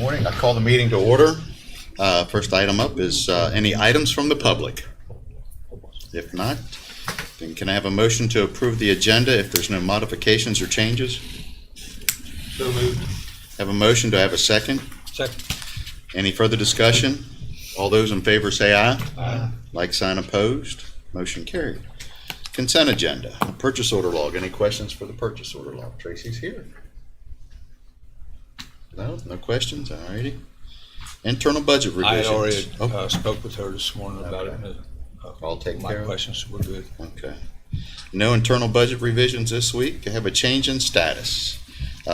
Morning. I call the meeting to order. First item up is any items from the public? If not, then can I have a motion to approve the agenda if there's no modifications or changes? So moved. Have a motion. Do I have a second? Second. Any further discussion? All those in favor say aye. Aye. Like sign opposed. Motion carried. Consent agenda. Purchase order log. Any questions for the purchase order log? Tracy's here. No questions? All righty. Internal budget I had revisions. already spoke with her this morning about Okay. it. I'll take My care of it. questions were good. Okay. No internal budget revisions this week. I have a change in status.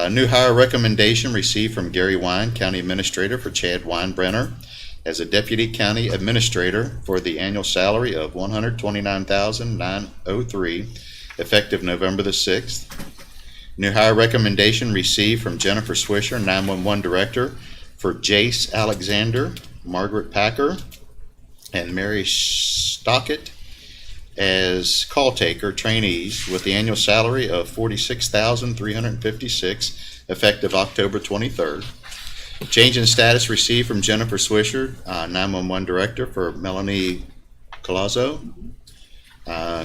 New hire recommendation received from Gary Wine, County Administrator for Chad Weinbrenner as a Deputy County Administrator for the annual salary of $129,903 effective November the 6th. New hire recommendation received from Jennifer Swisher, 911 Director for Jace Alexander, Margaret Packer, and Mary Stockett as call taker trainees with the annual salary of $46,356 effective October 23rd. Change in status received from Jennifer Swisher, 911 Director for Melanie Colazzo,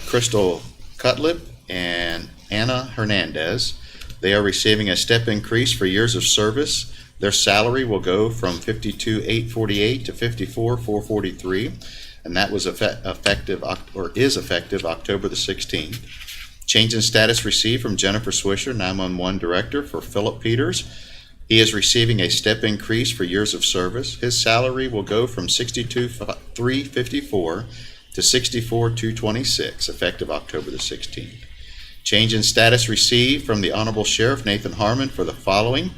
Crystal Cutlip, and Anna Hernandez. They are receiving a step increase for years of service. Their salary will go from $52,848 to $54,443, and that was effective October the 16th. Change in status received from Jennifer Swisher, 911 Director for Philip Peters. He is receiving a step increase for years of service. His salary will go from $62,354 to $64,226, effective October the 16th. Change in status received from the Honorable Sheriff Nathan Harmon for the following.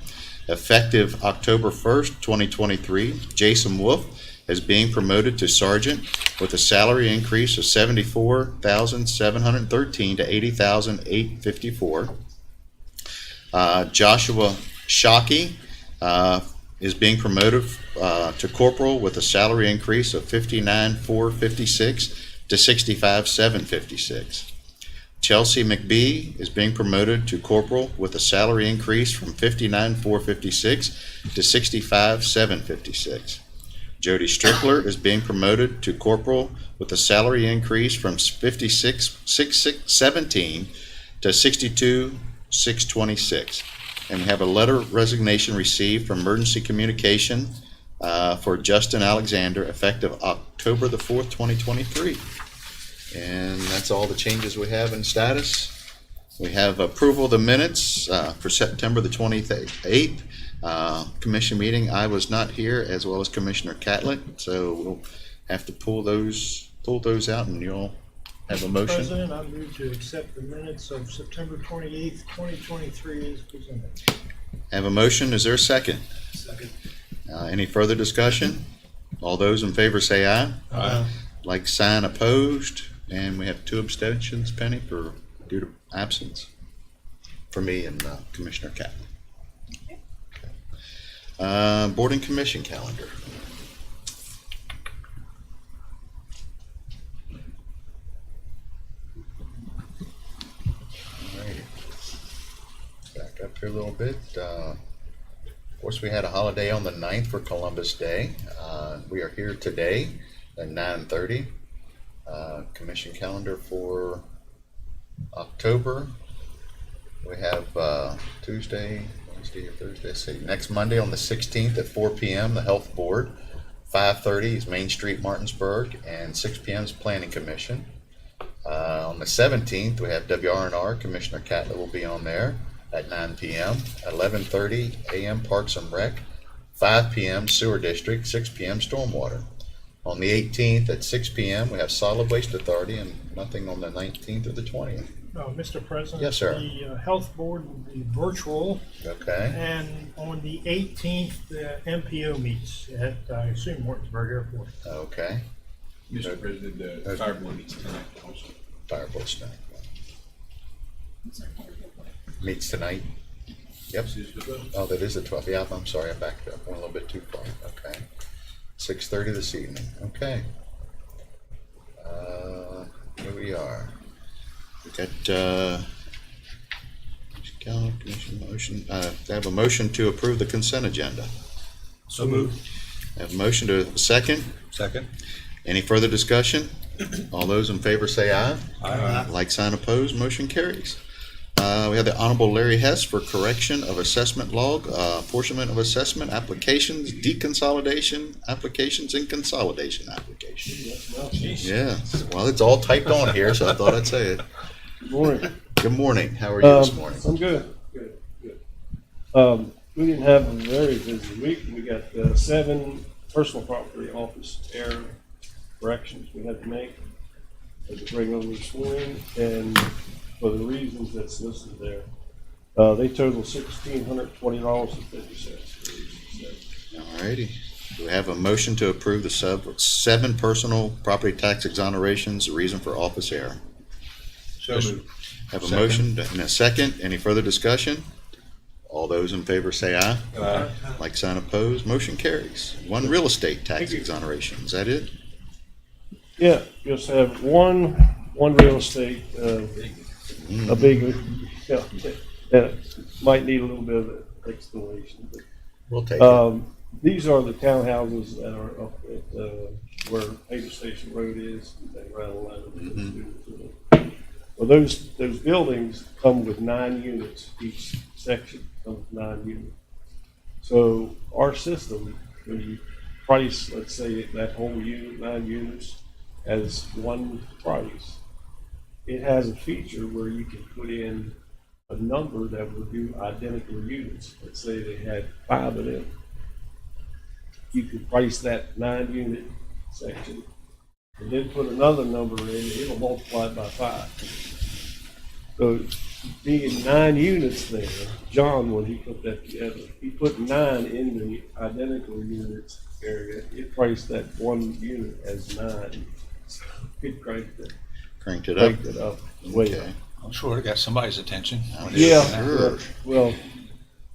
Effective October 1st, 2023, Jason Wolf is being promoted to Sergeant with a salary increase of $74,713 to $80,854. Joshua Shockey is being promoted to Corporal with a salary increase of $59,456 to $65,756. Chelsea McBee is being promoted to Corporal with a salary increase from $59,456 to $65,756. Jody Strickler is being promoted to Corporal with a salary increase from $56,617 to $62,626. And we have a letter of resignation received from Emergency Communication for Justin Alexander effective October the 4th, 2023. And that's all the changes we have in status. We have approval of the minutes for September the 28th commission meeting. I was not here, as well as Commissioner Catlett, so we'll have to pull those out, and you'll have a motion. Mr. President, I move to accept the minutes of September 28th, 2023 as presented. Have a motion. Is there a second? Second. Any further discussion? All those in favor say aye. Aye. Like sign opposed. And we have 2 abstentions, Penny, due to absence for me and Commissioner Catlett. Okay. Board and Commission calendar. Alrighty. Back up here a little bit. Of course, we had a holiday on the 9th for Columbus Day. We are here today at 9:30. Commission calendar for October. We have Tuesday, Wednesday, or Thursday. See, next Monday on the 16th at 4 p.m. the Health Board. 5:30 is Main Street, Martinsburg, and 6 p.m. is Planning Commission. On the 17th we have WRNR. Commissioner Catlett will be on there at 9 p.m. 11:30 a.m. Parks and Rec. 5 p.m. Sewer District. 6 p.m. Stormwater. On the 18th at 6 p.m. we have Solid Waste Authority, and nothing on the 19th or the 20th. Mr. President. Yes, sir. The Health Board will be virtual. Okay. And on the 18th, the MPO meets at, I assume, Martinsburg Airport. Okay. Mr. President, the fire board meets tonight also. Fire Board tonight. Meets tonight. Yep. Oh, that is the 12th. Yeah, I'm sorry, I backed up. Went a little bit too far. Okay. 6:30 this evening. Okay. Here we are. We got commission motion. I have a motion to approve the consent agenda. So moved. Have a motion to a second. Second. Any further discussion? All those in favor say aye. Aye. Like sign opposed, motion carries. We have the Honorable Larry Hess for correction of assessment log, apportionment of assessment applications, deconsolidation applications, and consolidation applications. Yeah, well, it's all typed on here, so I thought I'd say it. Good morning. Good morning. How are you this morning? I'm good. We didn't have a very busy week. We got 7 personal property office error corrections we had to make. Had to bring over this morning, and for the reasons that's listed there, they total $1,620.50. All righty. Do we have a motion to approve the 7 personal property tax exonerations, the reason for office error? So moved. Have a Second. motion and a second. Any further discussion? All those in favor say aye. Aye. Like sign opposed, motion carries. 1 real estate tax exoneration. Is that it? Yeah, just have one real estate, a big, yeah, that might need a little bit of explanation. But We'll take it. these are the townhouses that are up at where Paper Station Road is. They ran a line of those. Well, those buildings come with 9 units. Each section comes with 9 units. So our system, when you price, let's say that whole unit, 9 units, as one price, it has a feature where you can put in a number that would do identical units. Let's say they had 5 of them. You could price that 9 unit section and then put another number in, it'll multiply it by 5. So being 9 units there, John, when he put that together, he put 9 in the identical units area. It priced that 1 unit as 9. So it cranked it up way up. Okay. I'm sure it got somebody's attention. Yeah, Sure. well,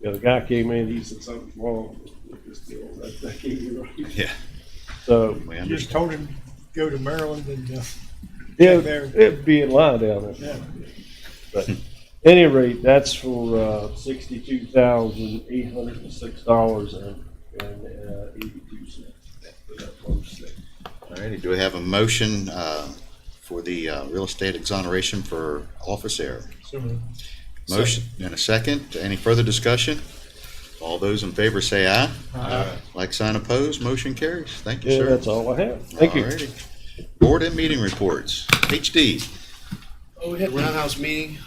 yeah, the guy came in, he said something's wrong with this deal. That can't be right. Yeah. So, We You just understand. told him, go to Maryland and, yeah, there. it'd be in line down there. yeah. But any rate, that's for $62,806.82 for that one state. All righty. Do we have a motion for the real estate exoneration for office error? So moved. Motion and a second. Any further discussion? All those in favor say aye. Aye. Like sign opposed, motion carries. Thank you, Yeah, sir. that's all I have. Thank you. Alrighty. Board and meeting reports. HD. Oh, we had a roundhouse meeting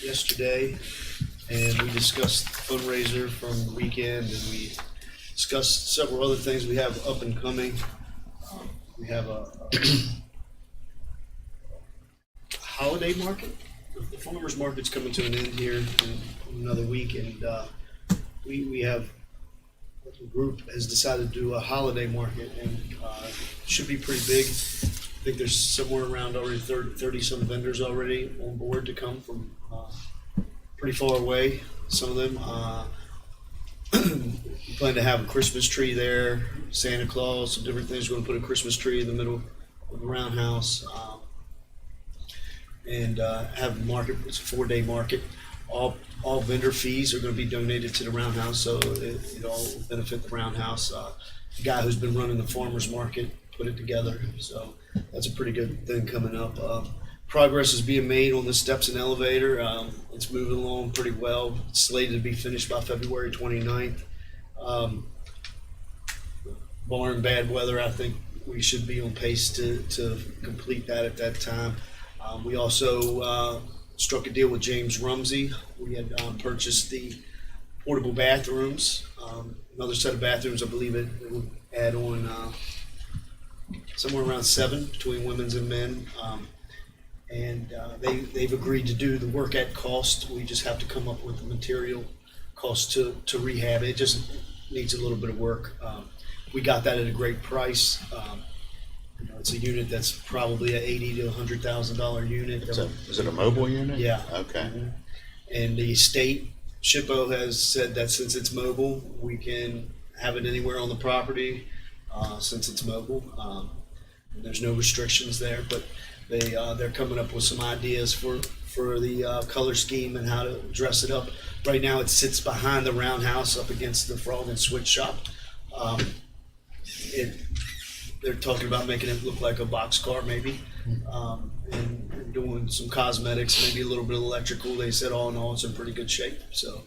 yesterday, and we discussed fundraiser from the weekend, and we discussed several other things we have up and coming. We have a holiday market. The farmers market's coming to an end here in another week, and we have the group has decided to do a holiday market, and it should be pretty big. I think there's somewhere around already 30 some vendors already on board to come from pretty far away. Some of them we plan to have a Christmas tree there, Santa Claus, some different things. We're going to put a Christmas tree in the middle of the roundhouse, and have a market. It's a 4-day market. All vendor fees are going to be donated to the roundhouse, so it all will benefit the roundhouse. The guy who's been running the farmers market put it together, so that's a pretty good thing coming up. Progress is being made on the steps and elevator. It's moving along pretty well. It's slated to be finished by February 29th. Barring bad weather, I think we should be on pace to complete that at that time. We also struck a deal with James Rumsey. We had purchased the portable bathrooms, another set of bathrooms. I believe it would add on somewhere around 7 between women's and men. And they've agreed to do the work at cost. We just have to come up with the material cost to rehab. It just needs a little bit of work. We got that at a great price. It's a unit that's probably a $80,000 to $100,000 unit. Is it a mobile unit? Yeah. Okay. And the state, SHPO, has said that since it's mobile, we can have it anywhere on the property since it's mobile. There's no restrictions there, but they're coming up with some ideas for for the color scheme and how to dress it up. Right now, it sits behind the roundhouse up against the Frog and Switch shop. They're talking about making it look like a boxcar maybe, and doing some cosmetics, maybe a little bit of electrical. They said all in all, it's in pretty good shape. So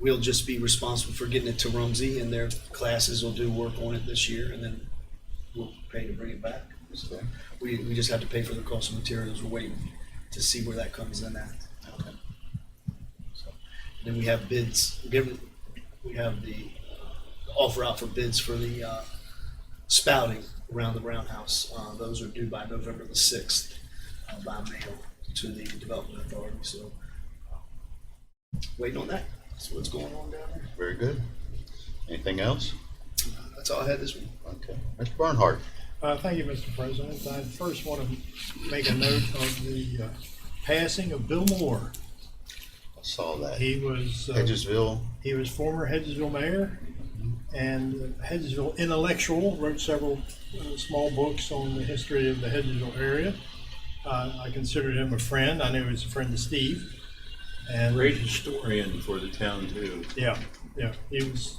we'll just be responsible for getting it to Rumsey, and their classes will do work on it this year, and then we'll pay to bring it back. So we just have to pay for the cost of materials. We're waiting to see where that comes in at. So then we have bids. We have the offer out for bids for the spouting around the roundhouse. Those are due by November the 6th by mail to the Development Authority. So waiting on that. That's what's going on down there. Very good. Anything else? That's all I had this week. Okay. Mr. Barnhart. Thank you, Mr. President. I first want to make a note of the passing of Bill Moore. I saw that. He was Hedgesville. he was former Hedgesville mayor and Hedgesville intellectual. Wrote several small books on the history of the Hedgesville area. I considered him a friend. I knew he was a friend of Steve. And Great historian for the town too. yeah, he was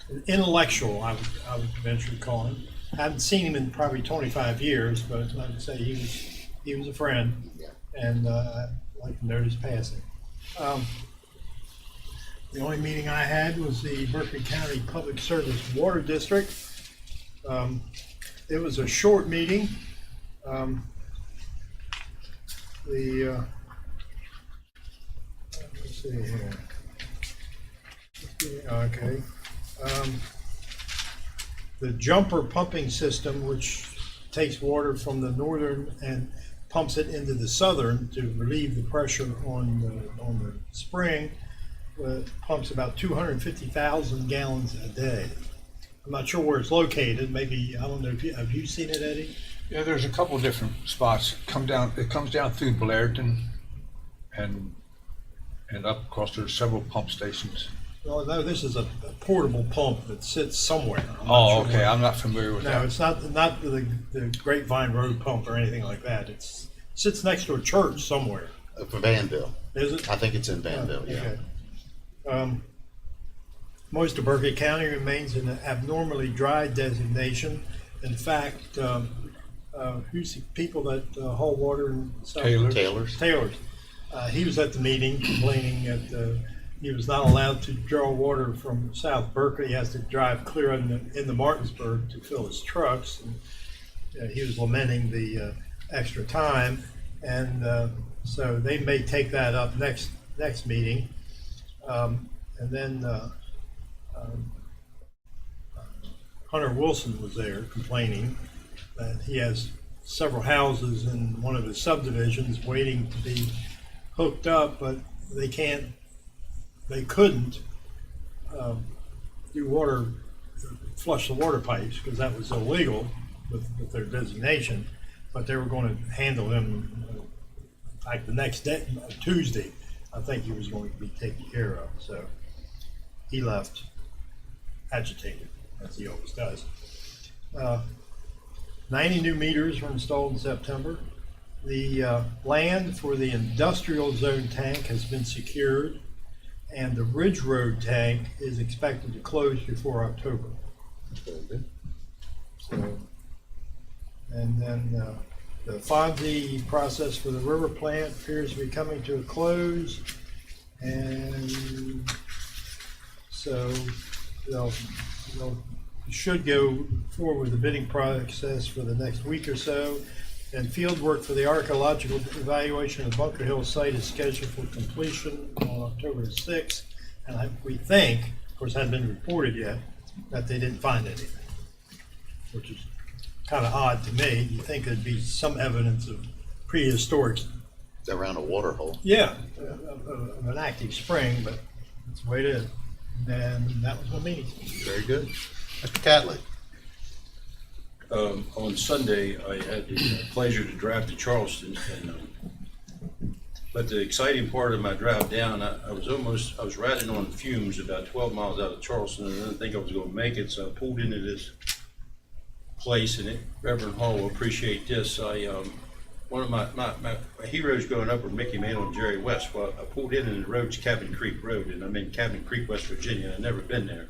an intellectual. I would venture to call him. I haven't seen him in probably 25 years, but I would say he was a friend, and I'd like to note his passing. The only meeting I had was the Berkeley County Public Service Water District. It was a short meeting. Let's see here. Okay. The jumper pumping system, which takes water from the northern and pumps it into the southern to relieve the pressure on the spring, pumps about 250,000 gallons a day. I'm not sure where it's located. Maybe, I don't know, have you seen it, Eddie? Yeah, there's a couple different spots. It comes down through Blairton and up across. There's several pump stations. Well, no, this is a portable pump that sits somewhere. I'm not Oh, sure okay. where. I'm not familiar with No, that. it's not the Grapevine Road pump or anything like that. It sits next to a church somewhere. For Vanville. Is it? I think it's in Vanville, yeah. Okay. Most of Berkeley County remains in an abnormally dry designation. In fact, who's the people that haul water in South Taylor. Taylor's. Taylor's. He was at the meeting complaining that he was not allowed to draw water from South Berkeley. He has to drive clear in the Martinsburg to fill his trucks. And, he was lamenting the extra time, and so they may take that up next meeting. And then Hunter Wilson was there complaining that he has several houses in one of his subdivisions waiting to be hooked up, but they couldn't flush the water pipes because that was illegal with their designation, but they were going to handle them like the next day, Tuesday. I think he was going to be taken care of, so he left agitated, as he always does. 90 new meters were installed in September. The land for the industrial zone tank has been secured, and the Ridge Road tank is expected to close before October. Very good. So, and then the FONSI process for the river plant appears to be coming to a close, and so they'll should go forward with the bidding process for the next week or so. And field work for the archaeological evaluation of the Bunker Hill site is scheduled for completion on October 6th. And we think, of course, it hasn't been reported yet, that they didn't find anything, which is kind of odd to me. You think there'd be some evidence of prehistoric, It's around a water hole. of an active spring, but that's the way it is. And that was my meeting. Very good. Mr. Catlett. On Sunday, I had the pleasure to drive to Charleston, but the exciting part of my drive down, I was riding on fumes about 12 miles out of Charleston, and I didn't think I was going to make it, so I pulled into this place, and Reverend Hall will appreciate this. I one of my heroes growing up were Mickey Mantle and Jerry West. Well, I pulled in the road's Cabin Creek Road, and I'm in Cabin Creek, West Virginia. I've never been there.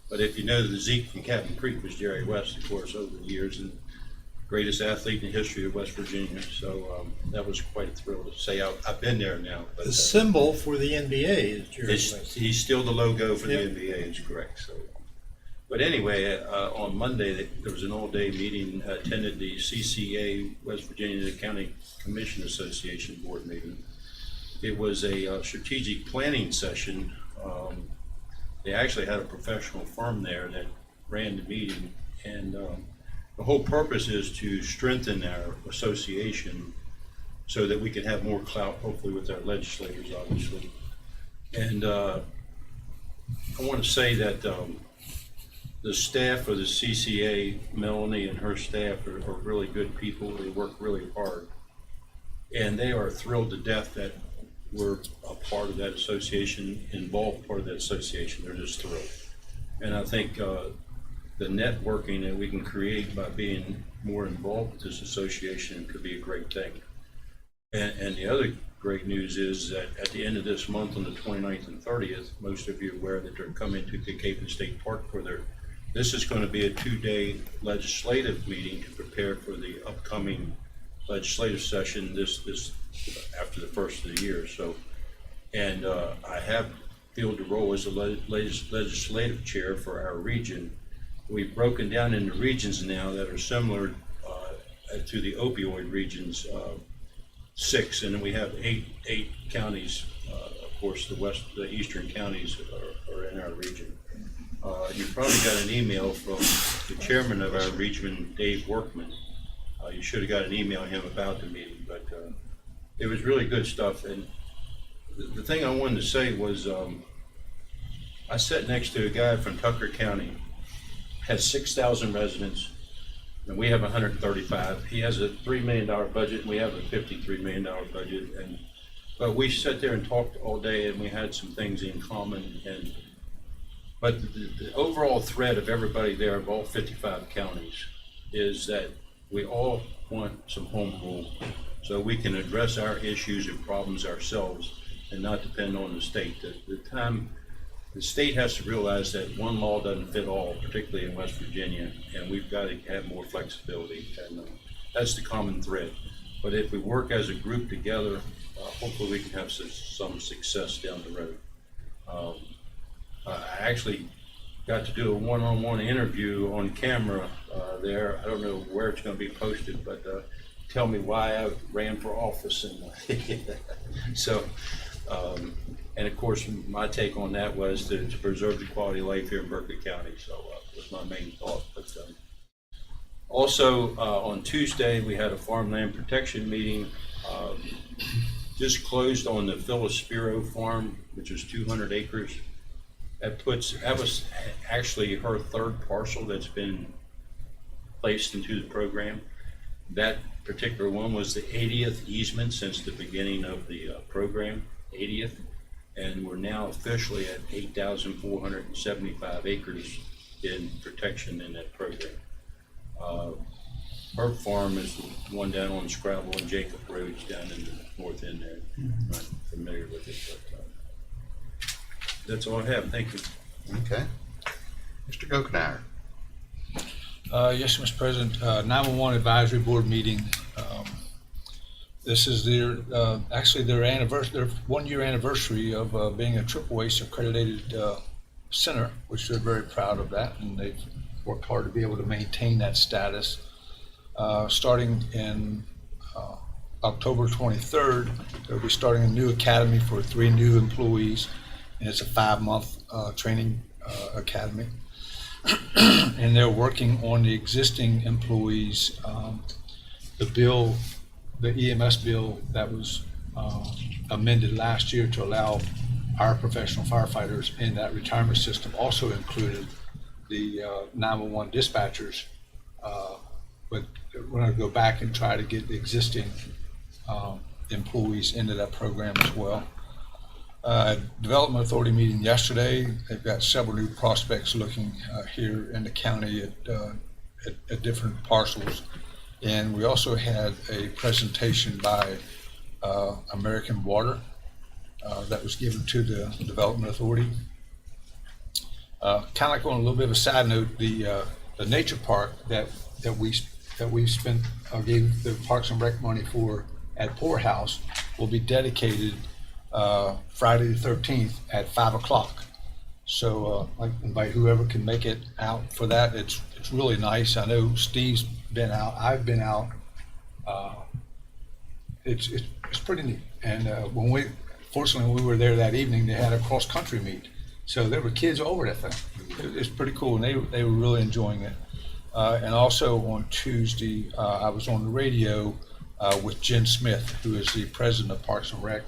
But if you know the Zeke from Cabin Creek was Jerry West, of course, over the years, and greatest athlete in the history of West Virginia. So that was quite a thrill to say I've been there now. But The symbol for the NBA is Jerry West. he's still the logo for Yep. the NBA, is correct. So, but anyway, on Monday there was an all-day meeting. Attended the CCA West Virginia County Commission Association board meeting. It was a strategic planning session. They actually had a professional firm there that ran the meeting, and the whole purpose is to strengthen our association so that we can have more clout, hopefully, with our legislators, obviously. And I want to say that the staff of the CCA, Melanie and her staff, are really good people. They work really hard. And they are thrilled to death that we're a part of that association, involved part of that association. They're just thrilled. And I think the networking that we can create by being more involved with this association could be a great thing. And the other great news is that at the end of this month, on the 29th and 30th, most of you are aware that they're coming to Cape State Park for this is going to be a 2-day legislative meeting to prepare for the upcoming legislative session this after the first of the year. So, and I have filled the role as the legislative chair for our region. We've broken down into regions now that are similar to the opioid regions, 6, and then we have eight counties. Of course, the eastern counties are in our region. You probably got an email from the chairman of our region, Dave Workman. You should have got an email from him about the meeting, but it was really good stuff. And the thing I wanted to say was I sat next to a guy from Tucker County, has 6,000 residents, and we have 135. He has a $3 million budget, and we have a $53 million budget. But we sat there and talked all day, and we had some things in common. But the overall thread of everybody there, of all 55 counties, is that we all want some home rule so we can address our issues and problems ourselves and not depend on the state. The state has to realize that one law doesn't fit all, particularly in West Virginia, and we've got to have more flexibility, and that's the common thread. But if we work as a group together, hopefully we can have some success down the road. I actually got to do a one-on-one interview on camera there. I don't know where it's going to be posted, but tell me why I ran for office. And so, and of course, my take on that was to preserve the quality of life here in Berkeley County. So that was my main thought. But also on Tuesday, we had a farmland protection meeting. Just closed on the Phyllis Spiro farm, which is 200 acres. That was actually her third parcel that's been placed into the program. That particular one was the 80th easement since the beginning of the program, 80th, and we're now officially at 8,475 acres in protection in that program. Her farm is the one down on Scrabble and Jacob Roads down in the north end there. I'm not familiar with it, but that's all I have. Thank you. Okay. Mr. Gokenhour. Yes, Mr. President, 911 Advisory Board meeting. This is their their 1-year anniversary of being a Triple ACE accredited center, which they're very proud of that, and they've worked hard to be able to maintain that status. Starting in October 23rd, they'll be starting a new academy for 3 new employees, and it's a 5-month training academy. And they're working on the existing employees. The EMS bill that was amended last year to allow our professional firefighters in that retirement system also included the 911 dispatchers. But we're going to go back and try to get the existing employees into that program as well. Development Authority meeting yesterday. They've got several new prospects looking here in the county at different parcels And we also had a presentation by American Water that was given to the Development Authority. Kind of like on a little bit of a side note, the nature park that we spent gave the Parks and Rec money for at Poorhouse will be dedicated Friday the 13th at 5 o'clock. So I invite whoever can make it out for that. It's really nice. I know Steve's been out. I've been out. It's pretty neat. And fortunately, when we were there that evening, they had a cross country meet. So there were kids over that thing. It's pretty cool, and they were really enjoying it. And also on Tuesday, I was on the radio with Jen Smith, who is the president of Parks and Rec.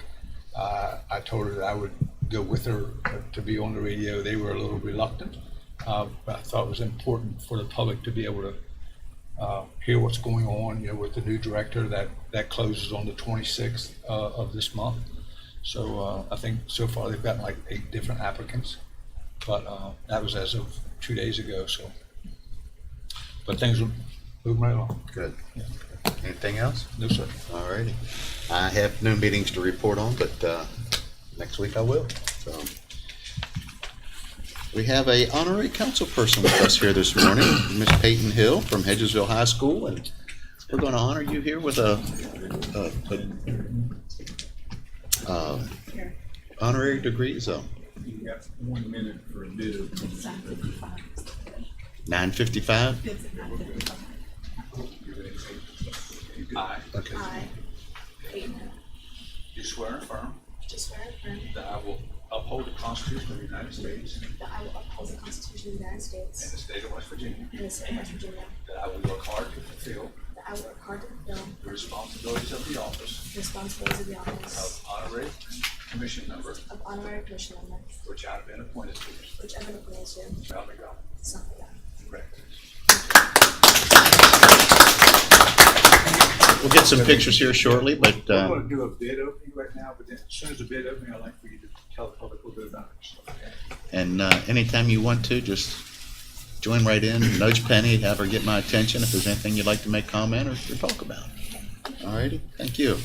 I told her that I would go with her to be on the radio. They were a little reluctant, but I thought it was important for the public to be able to hear what's going on, with the new director that closes on the 26th of this month. So I think so far they've gotten like 8 different applicants, but that was as of 2 days ago. So, but things are moving right along. Good. Yeah. Anything else? No, sir. All righty. I have no meetings to report on, but next week I will. So we have a honorary council person with us here this morning, Miss Peyton Hill from Hedgesville High School, and we're going to honor you here with a honorary degree. So You got 1 minute for a bit of. 9:55. I Okay. I, Peyton, do swear and affirm do swear and affirm that I will uphold the Constitution of the United States that I will uphold the Constitution of the United and States the state of West Virginia, and the state of West Virginia, that I will work hard to fulfill that I will work hard to fulfill the responsibilities of the office the responsibilities of the office of honorary commission member, of honorary commission member, which I have been appointed to. which I have been appointed to. So help me God. So help me God. Congratulations. We'll get some pictures here shortly, but I'm going to do a bid opening right now, but then as soon as the bid opening, I'd like for you to tell the public a little bit about it. and anytime you want to, just join right in, nudge Penny, have her get my attention if there's anything you'd like to make comment or talk about. All righty, thank you.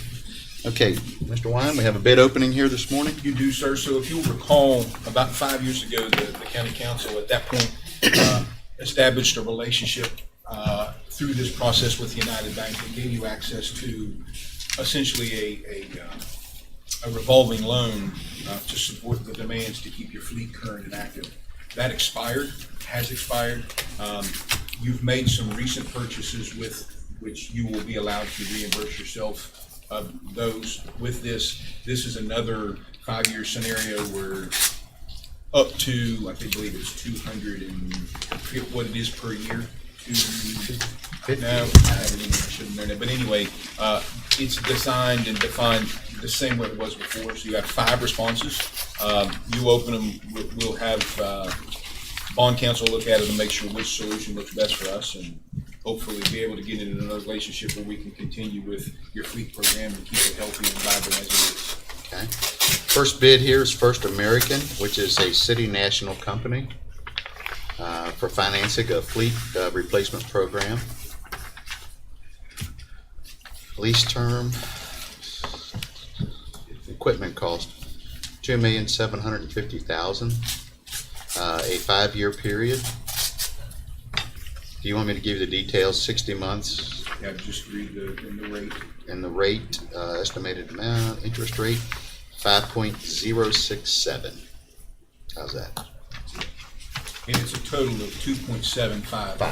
Okay, Mr. Wine, we have a bid opening here this morning. You do, sir. So if you'll recall, about 5 years ago, the county council at that point established a relationship through this process with United Bank that gave you access to essentially a revolving loan to support the demands to keep your fleet current and active. That has expired. You've made some recent purchases with which you will be allowed to reimburse yourself of those with this. This is another 5-year scenario where up to, I think, believe it's 200 and I forget what it is per year. No, I haven't even, I shouldn't know that. But anyway, it's designed and defined the same way it was before. So you have 5 responses. You open them, we'll have bond counsel look at it and make sure which solution looks best for us, and hopefully be able to get into another relationship where we can continue with your fleet program and keep it healthy and vibrant as it is. Okay. First bid here is First American, which is a City National company for financing a fleet replacement program. Lease term, equipment cost $2,750,000, a 5-year period. Do you want me to give you the details? 60 months, Yeah, just read the rate. and the rate, estimated amount, interest rate, 5.067. How's that? And it's a total of 2.75. Five.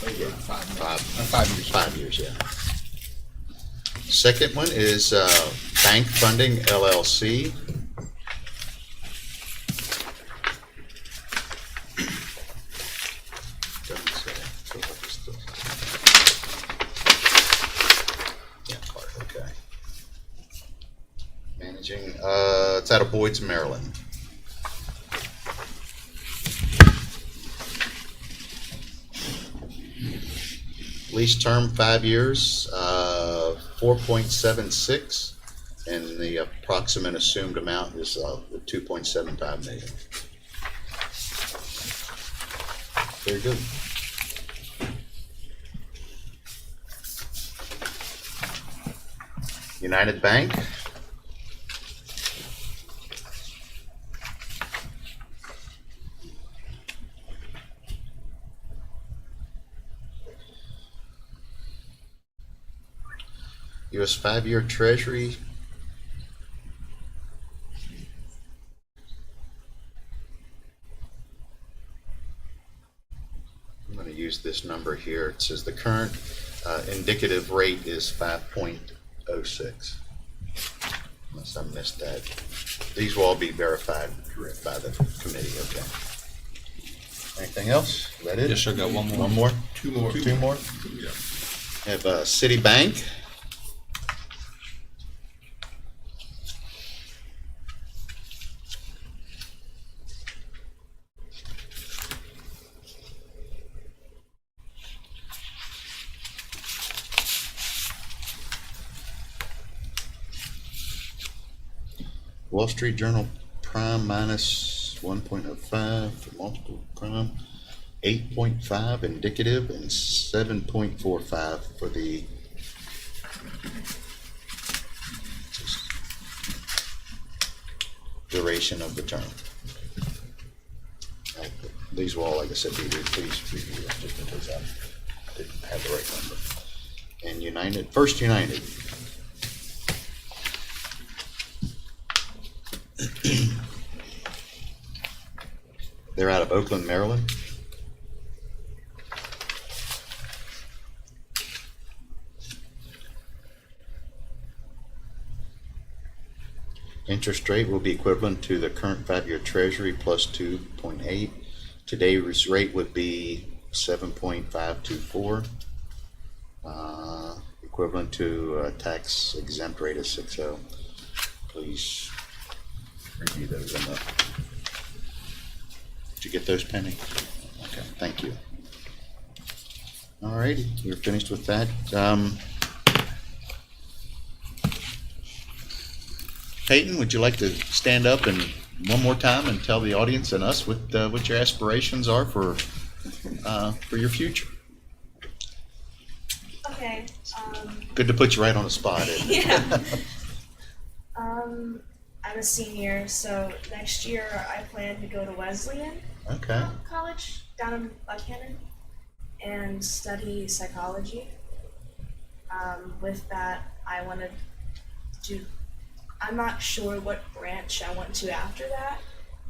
Over 5 Five. 5 years. 5 years, yeah. Second one is Bank Funding LLC. Doesn't say. Yeah, part, okay. Managing, it's out of Boyd's, Maryland. Lease term 5 years, 4.76, and the approximate assumed amount is 2.75 million. Very good. United Bank. U.S. 5-year Treasury. I'm going to use this number here. It says the current indicative rate is 5.06. Unless I missed that. These will all be verified by the committee, okay. Anything else? Is that it? Yes, sir, got one more. One more? Two more. Two more? Yeah. Have Citibank. Wall Street Journal Prime minus 1.05 for multiple prime, 8.5 indicative, and 7.45 for the duration of the term. These will all, like I said, be please review them just in case I didn't have the right number. And United, First United. They're out of Oakland, Maryland. Interest rate will be equivalent to the current 5-year Treasury plus 2.8. Today's rate would be 7.524, equivalent to a tax exempt rate of 6.0. Please review those in the. Did you get those, Penny? Okay, thank you. All righty, we're finished with that. Peyton, would you like to stand up and one more time and tell the audience and us what your aspirations are for your future? Okay. Good to put you right on the spot, isn't it? Yeah. I'm a senior, so next year I plan to go to Wesleyan Okay. College down in Buchanan and study psychology. With that, I want to do. I'm not sure what branch I want to after that,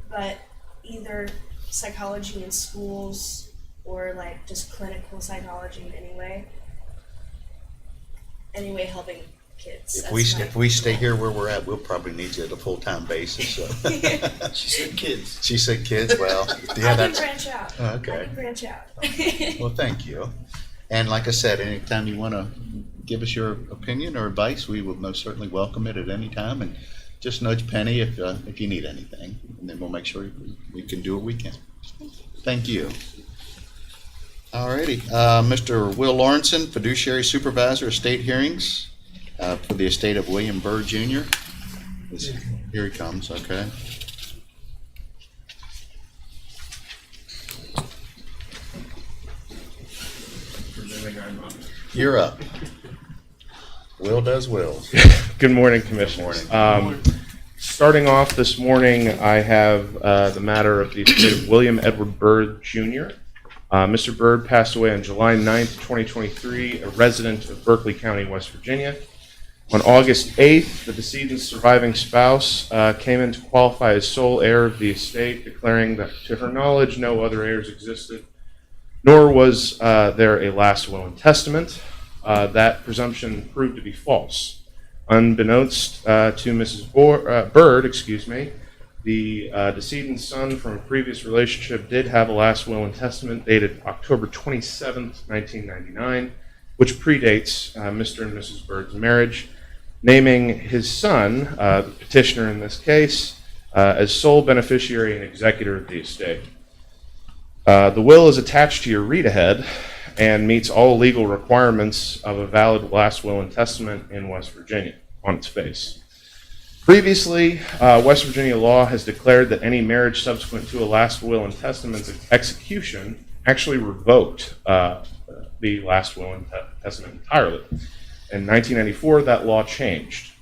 but either psychology in schools or like just clinical psychology in any way. Anyway, helping kids. If we stay here where we're at, we'll probably need you at a full-time basis. So. She said kids. She said kids. Well, yeah, I can that's branch out. okay. I can branch out. Well, thank you. And like I said, anytime you want to give us your opinion or advice, we will most certainly welcome it at any time. And just nudge Penny if you need anything, and then we'll make sure we can do what we can. Thank you. All righty. Mr. Will Lawrenson, Fiduciary Supervisor, Estate Hearings for the estate of William Byrd Jr. Here he comes, okay. You're up. Will does wills. Good morning, Commissioners. Good morning. Starting off this morning, I have the matter of the estate of William Edward Byrd Jr. Mr. Byrd passed away on July 9th, 2023, a resident of Berkeley County, West Virginia. On August 8th, the decedent's surviving spouse came in to qualify as sole heir of the estate, declaring that to her knowledge no other heirs existed, nor was there a last will and testament. That presumption proved to be false. Unbeknownst to Mrs. Byrd, the decedent's son from a previous relationship did have a last will and testament dated October 27th, 1999, which predates Mr. and Mrs. Byrd's marriage, naming his son, the petitioner in this case, as sole beneficiary and executor of the estate. The will is attached to your read-ahead and meets all legal requirements of a valid last will and testament in West Virginia on its face. Previously, West Virginia law has declared that any marriage subsequent to a last will and testament's execution actually revoked the last will and testament entirely. In 1994, that law changed.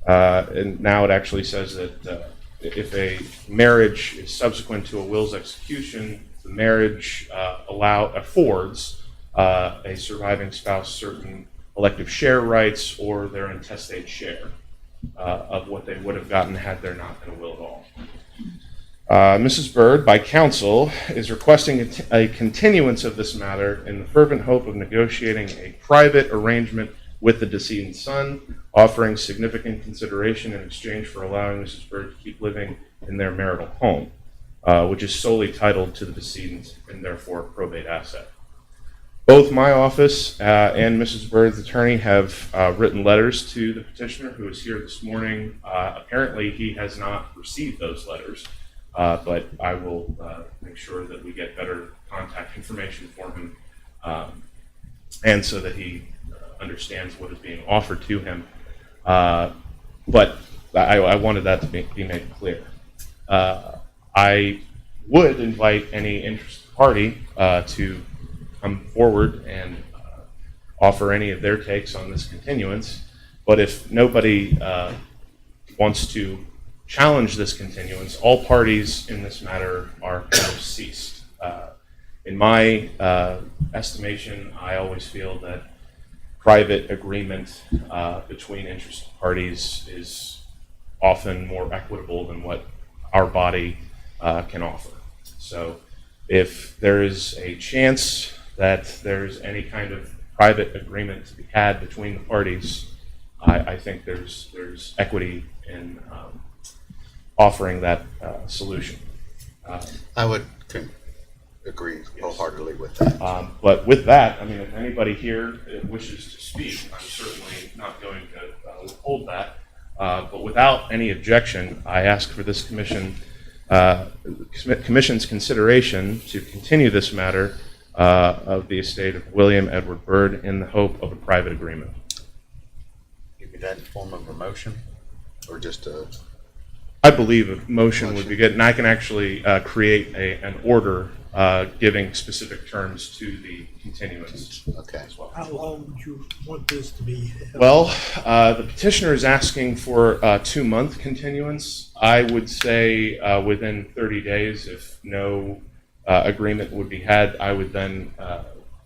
And now it actually says that if a marriage is subsequent to a will's execution, the marriage affords a surviving spouse certain elective share rights or their intestate share of what they would have gotten had there not been a will at all. Mrs. Bird, by counsel, is requesting a continuance of this matter in the fervent hope of negotiating a private arrangement with the decedent's son, offering significant consideration in exchange for allowing Mrs. Bird to keep living in their marital home, which is solely titled to the decedent and therefore a probate asset. Both my office and Mrs. Bird's attorney have written letters to the petitioner who is here this morning. Apparently, he has not received those letters, but I will make sure that we get better contact information for him, and so that he understands what is being offered to him. But I wanted that to be made clear. I would invite any interested party to come forward and offer any of their takes on this continuance. But if nobody wants to challenge this continuance, all parties in this matter are kind of ceased. In my estimation, I always feel that private agreement between interested parties is often more equitable than what our body can offer. So if there is a chance that there's any kind of private agreement to be had between the parties, I think there's equity in offering that solution. I would agree wholeheartedly with that. But with that, I mean, if anybody here wishes to speak, I'm certainly not going to withhold that. But without any objection, I ask for this commission's consideration to continue this matter of the estate of William Edward Bird in the hope of a private agreement. Give me that in form of a motion, or just a... I believe a motion would be good, and I can actually create an order giving specific terms to the continuance Okay. as well. How long would you want this to be held? Well, the petitioner is asking for a 2-month continuance. I would say within 30 days, if no agreement would be had, I would then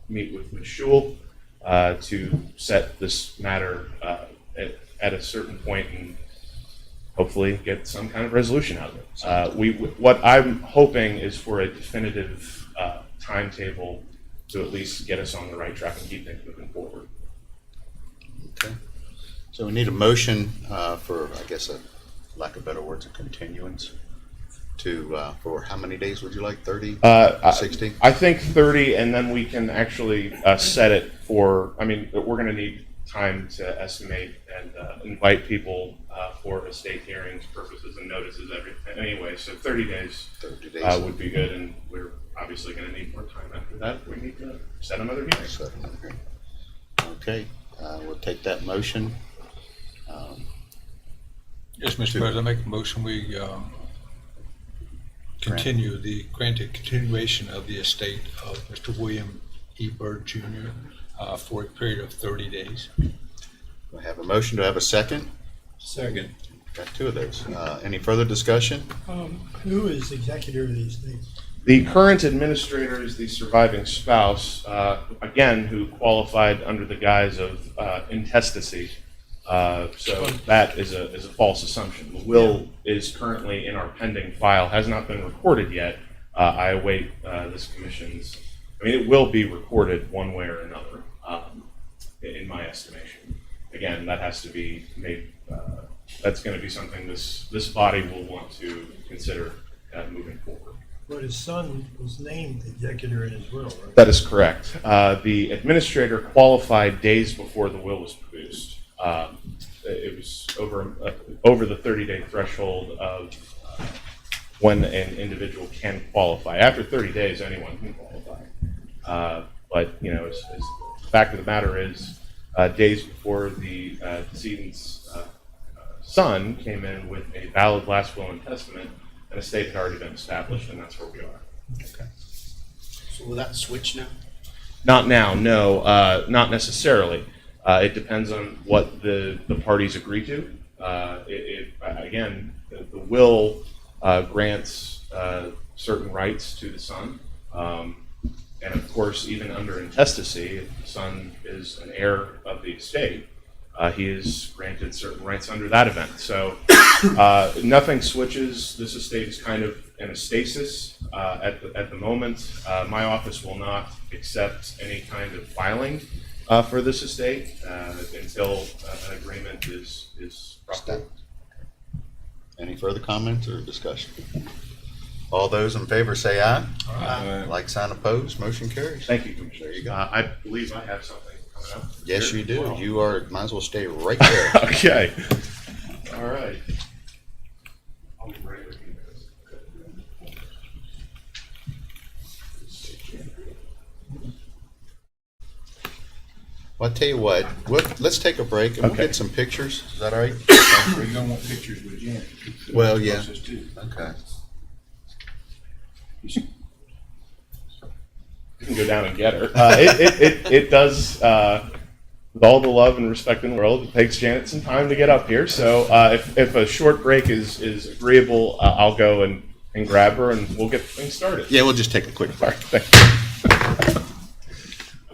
meet with Ms. Schul to set this matter at a certain point and hopefully get some kind of resolution out of it. What I'm hoping is for a definitive timetable to at least get us on the right track and keep things moving forward. Okay. So we need a motion for, I guess, lack of better words, a continuance to, for how many days would you like, 30, 60? I think 30, and then we can actually set it for, I mean, we're going to need time to estimate and invite people for estate hearings purposes and notices everything anyway. So 30 days, 30 days. Would be good, and we're obviously going to need more time after that. We need to set another hearing. Set another hearing. Okay, we'll take that motion. Yes, Mr. President, I make a motion, we continue the granted continuation of the estate of Mr. William E. Bird Jr. For a period of 30 days. We have a motion. Do I have a second? Second. Got two of those. Any further discussion? Who is executor of these things? The current administrator is the surviving spouse, again, who qualified under the guise of intestacy. So that is a false assumption. The will is currently in our pending file, has not been recorded yet. I await this commission's, I mean, it will be recorded one way or another, in my estimation. Again, that has to be made, that's going to be something this body will want to consider moving forward. But his son was named executor in his will, right? That is correct. The administrator qualified days before the will was produced. It was over the 30-day threshold of when an individual can qualify. After 30 days, anyone can qualify. But you know, the fact of the matter is, days before the decedent's son came in with a valid last will and testament, an estate had already been established, and that's where we are. Okay. So will that switch now? Not now, no, not necessarily. It depends on what the parties agree to. Again, the will grants certain rights to the son. And of course, even under intestacy, if the son is an heir of the estate, he is granted certain rights under that event. So nothing switches. This estate is kind of in a stasis at the moment. My office will not accept any kind of filing for this estate until an agreement is struck. Any further comments or discussion? All those in favor say aye. Aye. Like sign opposed, motion carries. Thank you, Commissioner. There you go. I believe I have something coming up. Yes, here you do. as well. You are, might as well stay right there. Okay. All right. I'll be right with you guys. Well, I tell you what, let's take a break and we'll Okay. get some pictures. Is that all right? We're gonna want pictures with Janet. Well, yeah. Process too. Okay. You can go down and get her. It does, with all the love and respect in the world, it takes Janet some time to get up here. So if a short break is agreeable, I'll go and grab her and we'll get things started. Yeah, we'll just take a quick All break. right, thank you.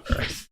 All right.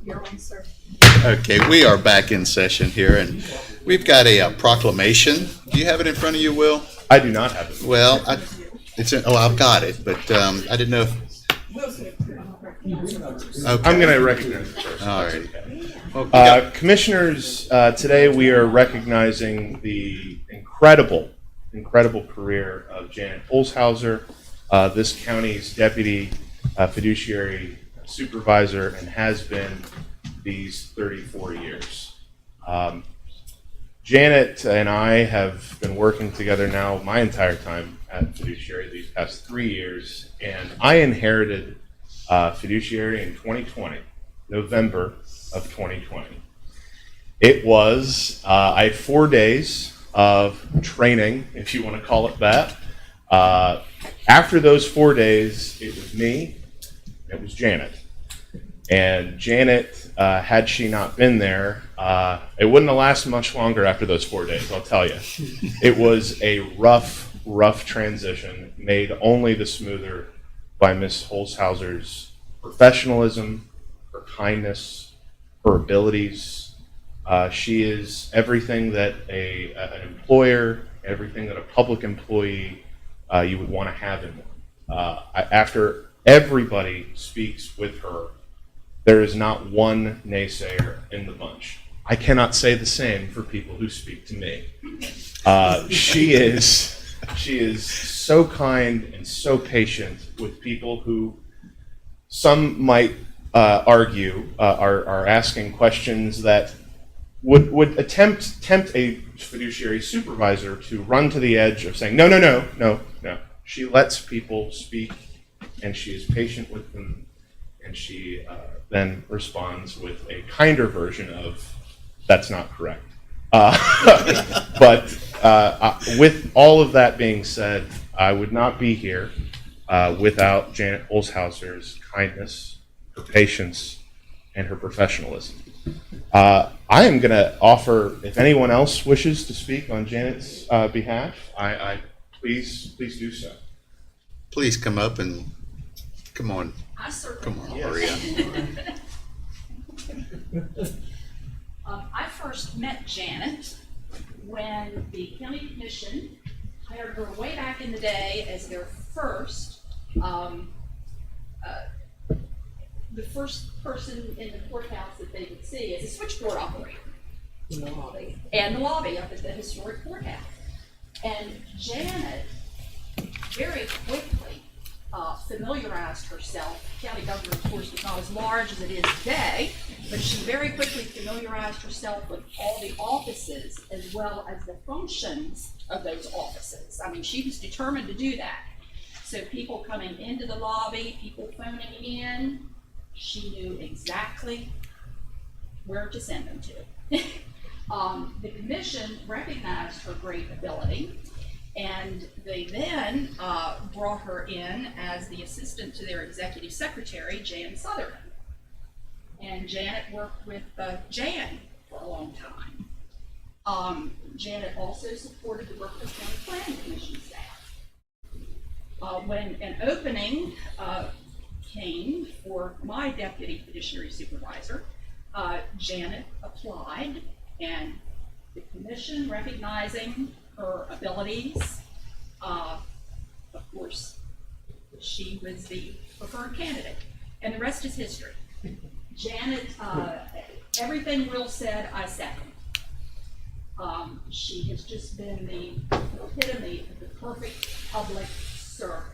Your one, sir. Okay, we are back in session here, and we've got a proclamation. Do you have it in front of you, Will? I do not have it. Well, I've got it, but I didn't know if, okay. I'm going to recognize it first. All right. Well, we got- Commissioners, today we are recognizing the incredible career of Janet Olshauser, this county's deputy fiduciary supervisor, and has been these 34 years. Janet and I have been working together now my entire time at fiduciary these past 3 years, and I inherited fiduciary in 2020, November of 2020. It was, I had 4 days of training, if you want to call it that. After those 4 days, it was me, it was Janet. And Janet, had she not been there, it wouldn't have lasted much longer after those 4 days, I'll tell you. It was a rough transition, made only the smoother by Ms. Holzhauser's professionalism, her kindness, her abilities. She is everything that an employer, everything that a public employee you would want to have in one. After everybody speaks with her, there is not one naysayer in the bunch. I cannot say the same for people who speak to me. She is so kind and so patient with people who some might argue are asking questions that would tempt a fiduciary supervisor to run to the edge of saying, no. She lets people speak, and she is patient with them, and she then responds with a kinder version of, that's not correct. But with all of that being said, I would not be here without Janet Olshauser's kindness, her patience, and her professionalism. I am going to offer, if anyone else wishes to speak on Janet's behalf, please do so. Please come up and come on, I certainly will. Maria. I first met Janet when the county commission hired her way back in the day as their first, the first person in the courthouse that they would see as a switchboard operator. In the lobby. And the lobby up at the historic courthouse. And Janet very quickly familiarized herself. County government, of course, was not as large as it is today, but she very quickly familiarized herself with all the offices as well as the functions of those offices. I mean, she was determined to do that. So people coming into the lobby, people phoning in, she knew exactly where to send them to. The commission recognized her great ability, and they then brought her in as the assistant to their executive secretary, Jan Sutherland. And Janet worked with Jan for a long time. Janet also supported the Berkeley County Planning Commission staff. When an opening came for my deputy fiduciary supervisor, Janet applied, and the commission, recognizing her abilities, of course, she was the preferred candidate, and the rest is history. Janet, everything Will said, I second. She has just been the epitome of the perfect public servant.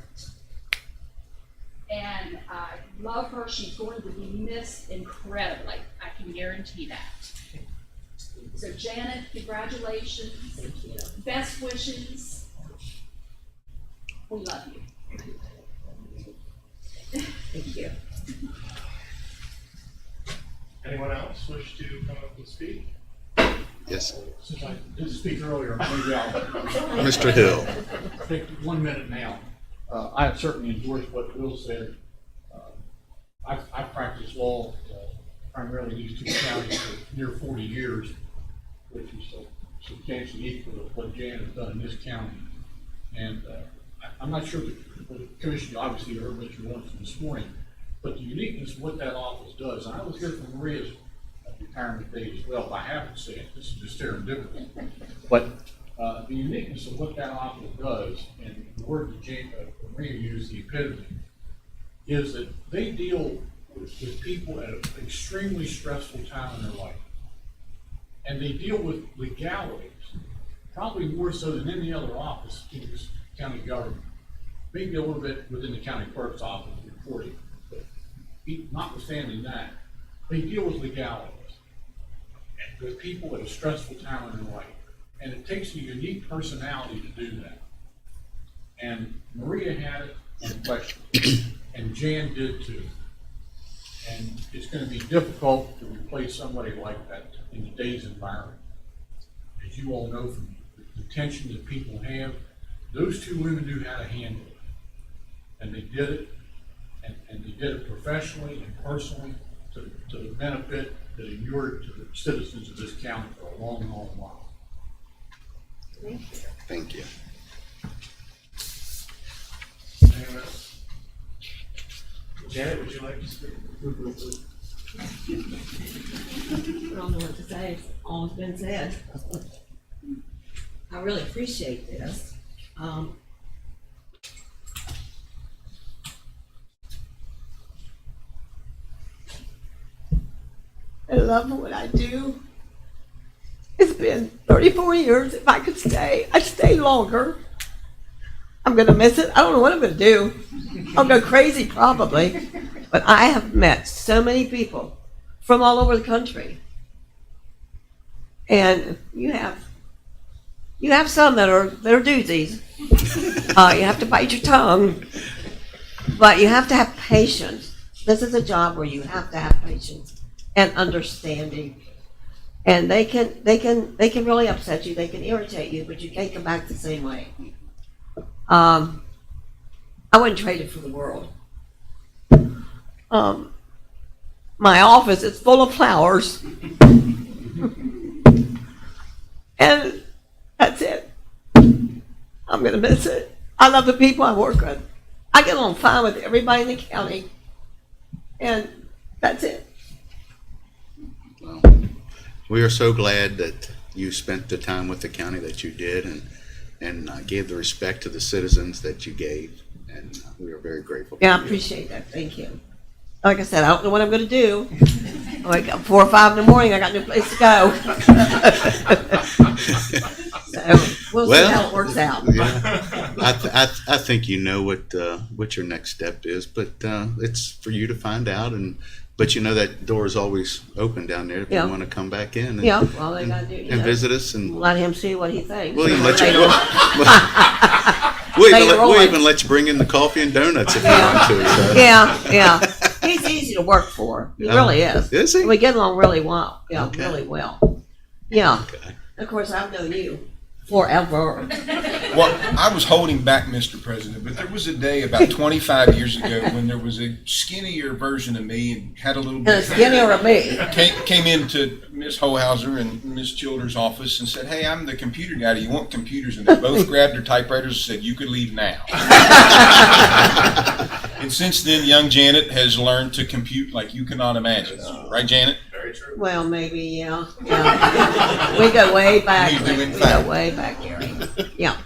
And I love her. She's going to be missed incredibly. I can guarantee that. So Janet, congratulations. Best wishes. We love you. Thank you. Anyone else wish to come up and speak? Yes, Since I did speak earlier, maybe I'll Mr. Hill. take 1 minute now. I certainly endorse what Will said. I've practiced law primarily these two counties for near 40 years, which is substantially equal to what Jan has done in this county. And I'm not sure the commission obviously heard Mr. Wilson this morning, But the uniqueness of what that office does, and I was here for Maria's retirement day as well, but I haven't said it, this is just serendipity. But the uniqueness of what that office does, and the word that Maria used, the epitome, is that they deal with people at an extremely stressful time in their life. And they deal with legalities, probably more so than any other office in this county government. Maybe a little bit within the county clerk's office reporting, but notwithstanding that, they deal with legalities with people at a stressful time in their life. And it takes a unique personality to do that. And Maria had it unquestionably, and Jan did too. And it's going to be difficult to replace somebody like that in today's environment. As you all know from the tension that people have, those two women knew how to handle it. And they did it, and they did it professionally and personally to the benefit that inured to the citizens of this county for a long, long while. Thank you. Anyone else? Janet, would you like to speak? I don't know what to say, it's all been said. I really appreciate this. I love what I do. It's been 34 years. If I could stay, I'd stay longer. I'm gonna miss it. I don't know what I'm gonna do. I'll go crazy probably. But I have met so many people from all over the country. And you have some that are doozies. You have to bite your tongue. But you have to have patience. This is a job where you have to have patience and understanding. And they can really upset you, they can irritate you, but you can't come back the same way. I wouldn't trade it for the world. My office is full of flowers. And that's it. I'm gonna miss it. I love the people I work with. I get along fine with everybody in the county. And that's it. Well, we are so glad that you spent the time with the county that you did and gave the respect to the citizens that you gave. And we are very grateful. Yeah, I for you. appreciate that. Thank you. Like I said, I don't know what I'm going to do. I wake up 4 or 5 in the morning. I got no place to go. So we'll see how it works out. Yeah. I think you know what your next step is, but it's for you to find out. But you know that door is always open down there if Yeah. you want to come back in. And, Yeah, well, they got to do, you and know, visit us and. let him see what he thinks. We'll even let you. Later. We'll even let you bring in the coffee and donuts if you want to. So. Yeah. He's easy to work for. He really is. Is he? We get along really well. Yeah, Okay. really well. Yeah. Okay. Of course, I've known you forever. Well, I was holding back, Mr. President, but there was a day about 25 years ago when there was a skinnier version of me and had a little And bit. it's skinnier than me. Came into Miss Holhauser and Miss Childers' office and said, "Hey, I'm the computer guy. Do you want computers?" And they both grabbed their typewriters and said, "You could leave now." And since then, young Janet has learned to compute like you cannot imagine. Right, Janet? Very true. Well, maybe, yeah. We go way back. You do, We in go fact. way back, Gary. Yeah.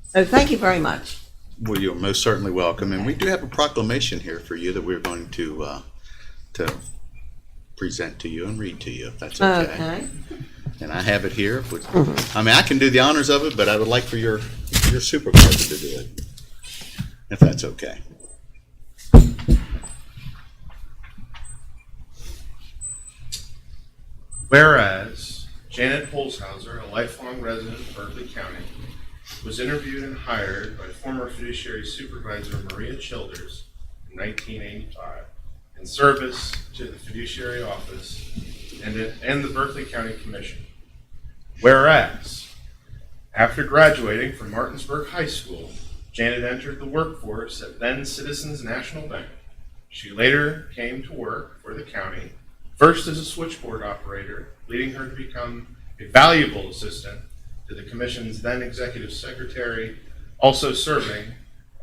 So thank you very much. Well, you're most certainly welcome, and we do have a proclamation here for you that we're going to present to you and read to you, if that's okay. Okay. And I have it here. I mean, I can do the honors of it, but I would like for your supervisor to do it, if that's okay. Whereas Janet Holzhauser, a lifelong resident of Berkeley County, was interviewed and hired by former fiduciary supervisor Maria Childers in 1985 in service to the fiduciary office and the Berkeley County Commission. Whereas, after graduating from Martinsburg High School, Janet entered the workforce at then Citizens National Bank. She later came to work for the county, first as a switchboard operator, leading her to become a valuable assistant to the Commission's then Executive Secretary, also serving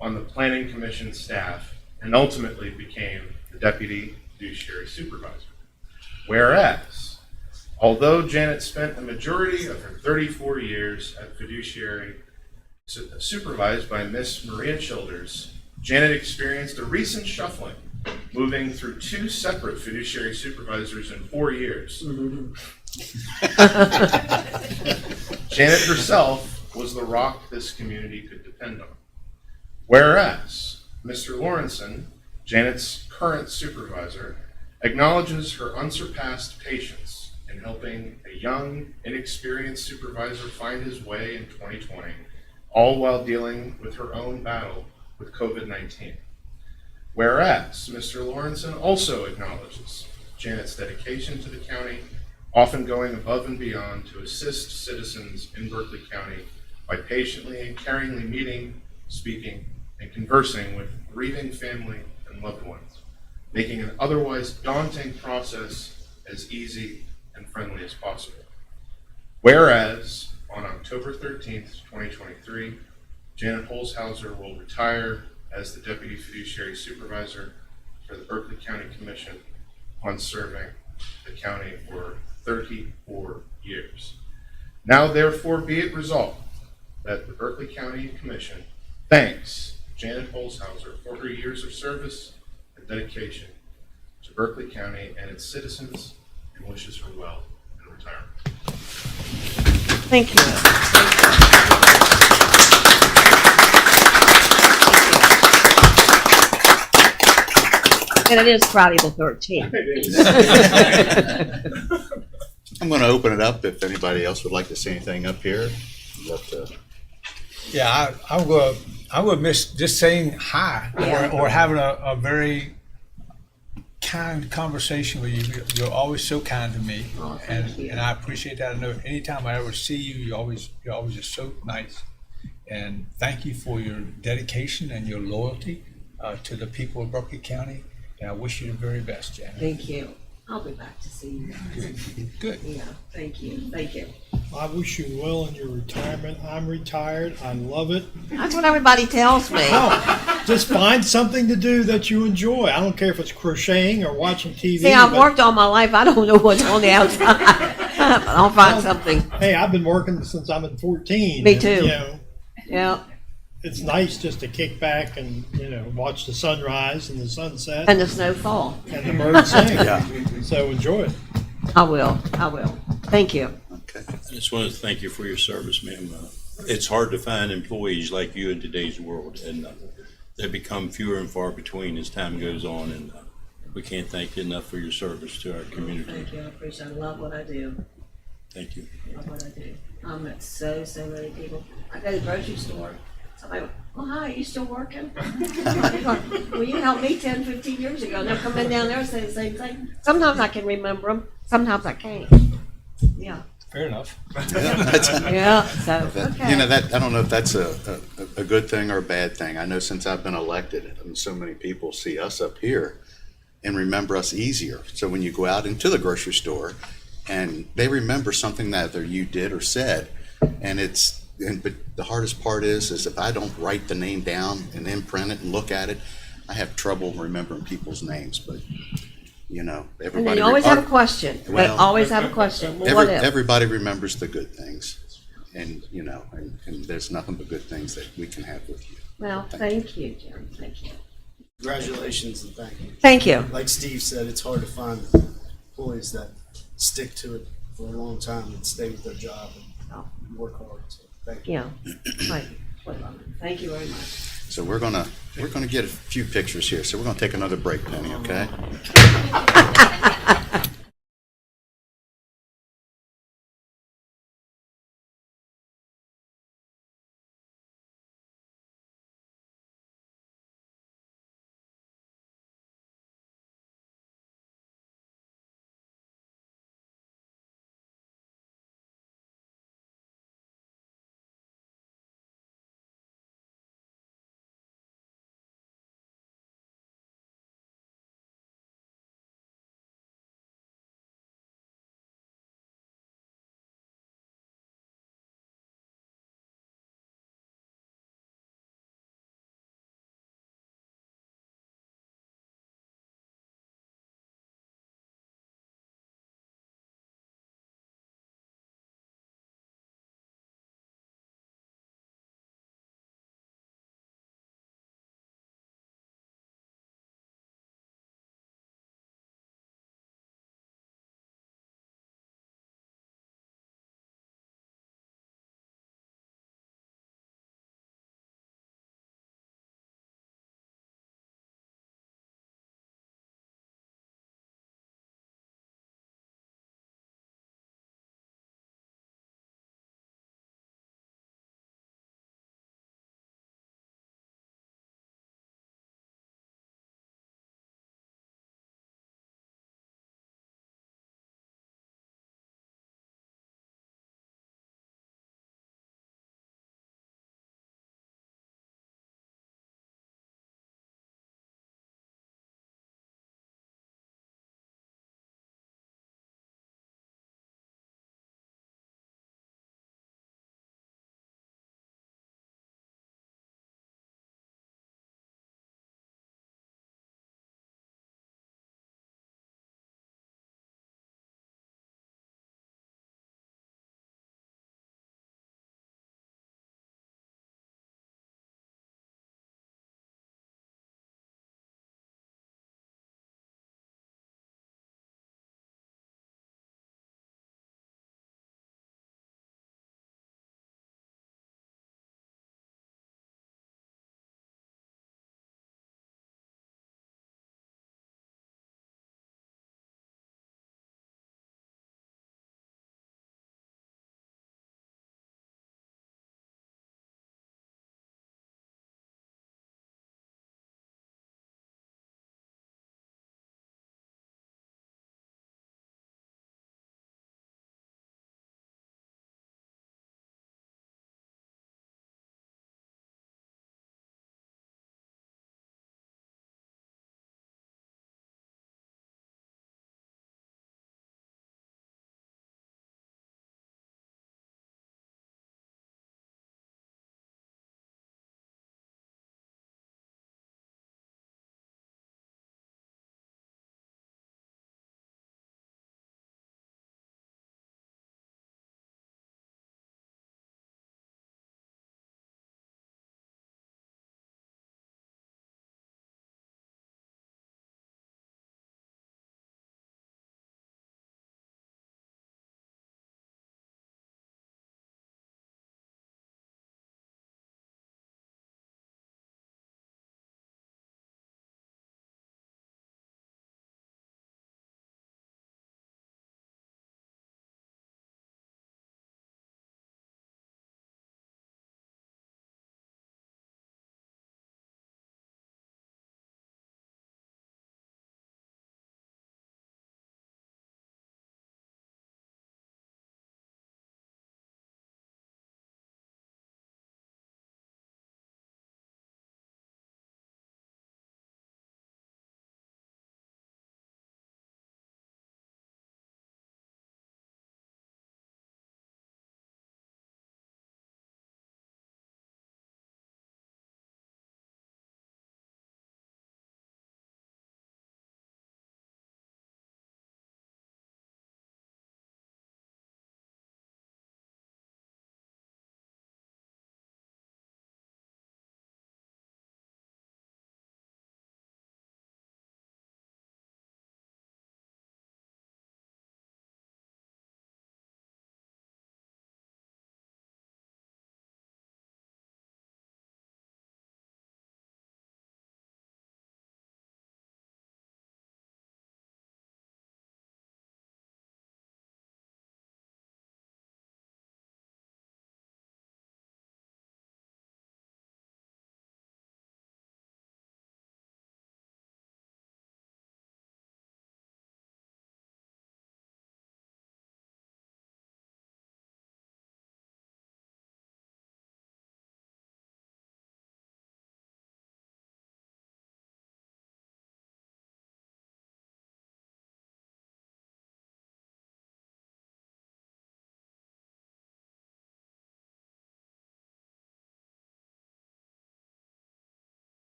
on the Planning Commission staff and ultimately became the deputy fiduciary supervisor. Whereas, although Janet spent the majority of her 34 years at fiduciary supervised by Miss Maria Childers, Janet experienced a recent shuffling, moving through 2 separate fiduciary supervisors in 4 years. Janet herself was the rock this community could depend on. Whereas Mr. Lawrenson, Janet's current supervisor, acknowledges her unsurpassed patience in helping a young, inexperienced supervisor find his way in 2020, all while dealing with her own battle with COVID-19. Whereas Mr. Lawrenson also acknowledges Janet's dedication to the county, often going above and beyond to assist citizens in Berkeley County by patiently and caringly meeting, speaking, and conversing with grieving family and loved ones, making an otherwise daunting process as easy and friendly as possible. Whereas on October 13th, 2023, Janet Holzhauser will retire as the Deputy Fiduciary Supervisor for the Berkeley County Commission upon serving the county for 34 years. Now therefore be it resolved that the Berkeley County Commission thanks Janet Holzhauser for her years of service and dedication to Berkeley County and its citizens and wishes her well in retirement. Thank you. And it is Friday the 13th. I'm going to open it up if anybody else would like to say anything up here. I'd love to. Yeah, I would miss just saying hi Yeah. or having a very kind conversation with you. You're always so kind to me, Oh, thank you. and I appreciate that. I know anytime I ever see you, you're always just so nice. And thank you for your dedication and your loyalty to the people of Berkeley County. And I wish you the very best, Janet. Thank you. I'll be back to see you. Good. Yeah, thank you. Thank you. I wish you well in your retirement. I'm retired. I love it. That's what everybody tells me. Oh, just find something to do that you enjoy. I don't care if it's crocheting or watching TV. See, I've but- worked all my life. I don't know what's on the outside. But I'll find something. Hey, I've been working since I'm at 14. Me and, too. You know, Yeah. it's nice just to kick back and, watch the sunrise and the sunset And the snowfall. and the birds sing. Yeah. So enjoy it. I will. I will. Thank you. Okay. I just want to thank you for your service, ma'am. It's hard to find employees like you in today's world, and they become fewer and far between as time goes on, and we can't thank you enough for your service to our community. Thank you. I appreciate it. I love what I do. Thank you. Love what I do. I met so many people. I go to the grocery store. Somebody went, "Oh, hi, you still working?" Well, you helped me 10, 15 years ago. And they'll come in down there and say the same thing. Sometimes I can remember them. Sometimes I can't. Yeah. Fair enough. Yeah. So, okay. That I don't know if that's a good thing or a bad thing. I know since I've been elected, so many people see us up here and remember us easier. So when you go out into the grocery store and they remember something that either you did or said, but the hardest part is if I don't write the name down and imprint it and look at it, I have trouble remembering people's names. But everybody. And then you always have a question. Well, always have a question. Well, what if? Everybody remembers the good things, and and there's nothing but good things that we can have with you. Well, thank you, Jim. Thank you. Congratulations and thank you. Thank you. Like Steve said, it's hard to find employees that stick to it for a long time and stay with their job and work hard. So thank you. Yeah. Right. Thank you very much. So we're gonna get a few pictures here. So we're gonna take another break, Penny. Okay.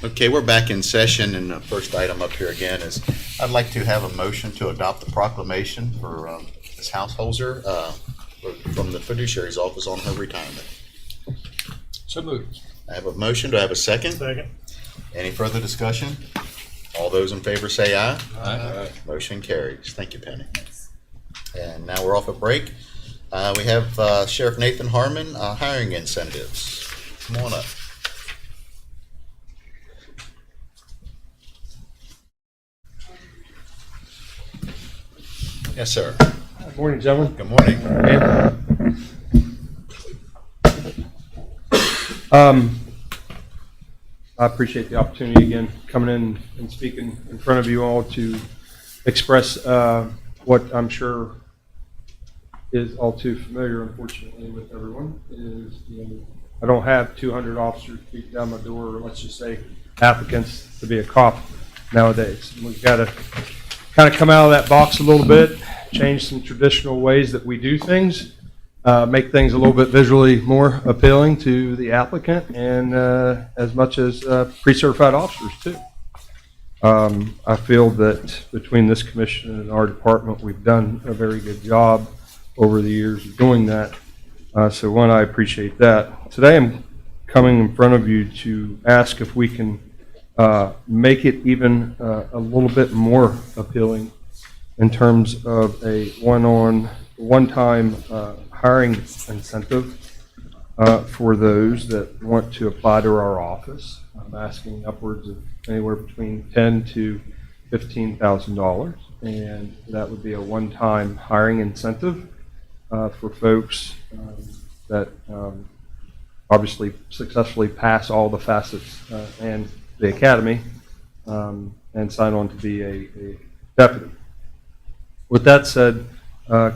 Okay, we're back in session, and the first item up here again is, I'd like to have a motion to adopt the proclamation for Ms. Householzer from the fiduciary's office on her retirement. So moved. I have a motion. Do I have a second? Second. Any further discussion? All those in favor say aye. Aye. Motion carries. Thank you, Penny. And now we're off a break. We have Sheriff Nathan Harmon, hiring incentives. Come on up. Yes, sir. Good morning, gentlemen. Good morning. I appreciate the opportunity again, coming in and speaking in front of you all to express what I'm sure is all too familiar, unfortunately, with everyone, is, I don't have 200 officers beat down my door, or let's just say applicants to be a cop nowadays. We've got to kind of come out of that box a little bit, change some traditional ways that we do things, make things a little bit visually more appealing to the applicant, and as much as pre-certified officers too. I feel that between this commission and our department, we've done a very good job over the years of doing that. So one, I appreciate that. Today I'm coming in front of you to ask if we can make it even a little bit more appealing in terms of a one-time hiring incentive for those that want to apply to our office. I'm asking upwards of anywhere between $10,000 to $15,000, and that would be a one-time hiring incentive for folks that obviously successfully pass all the facets and the academy and sign on to be a deputy. With that said,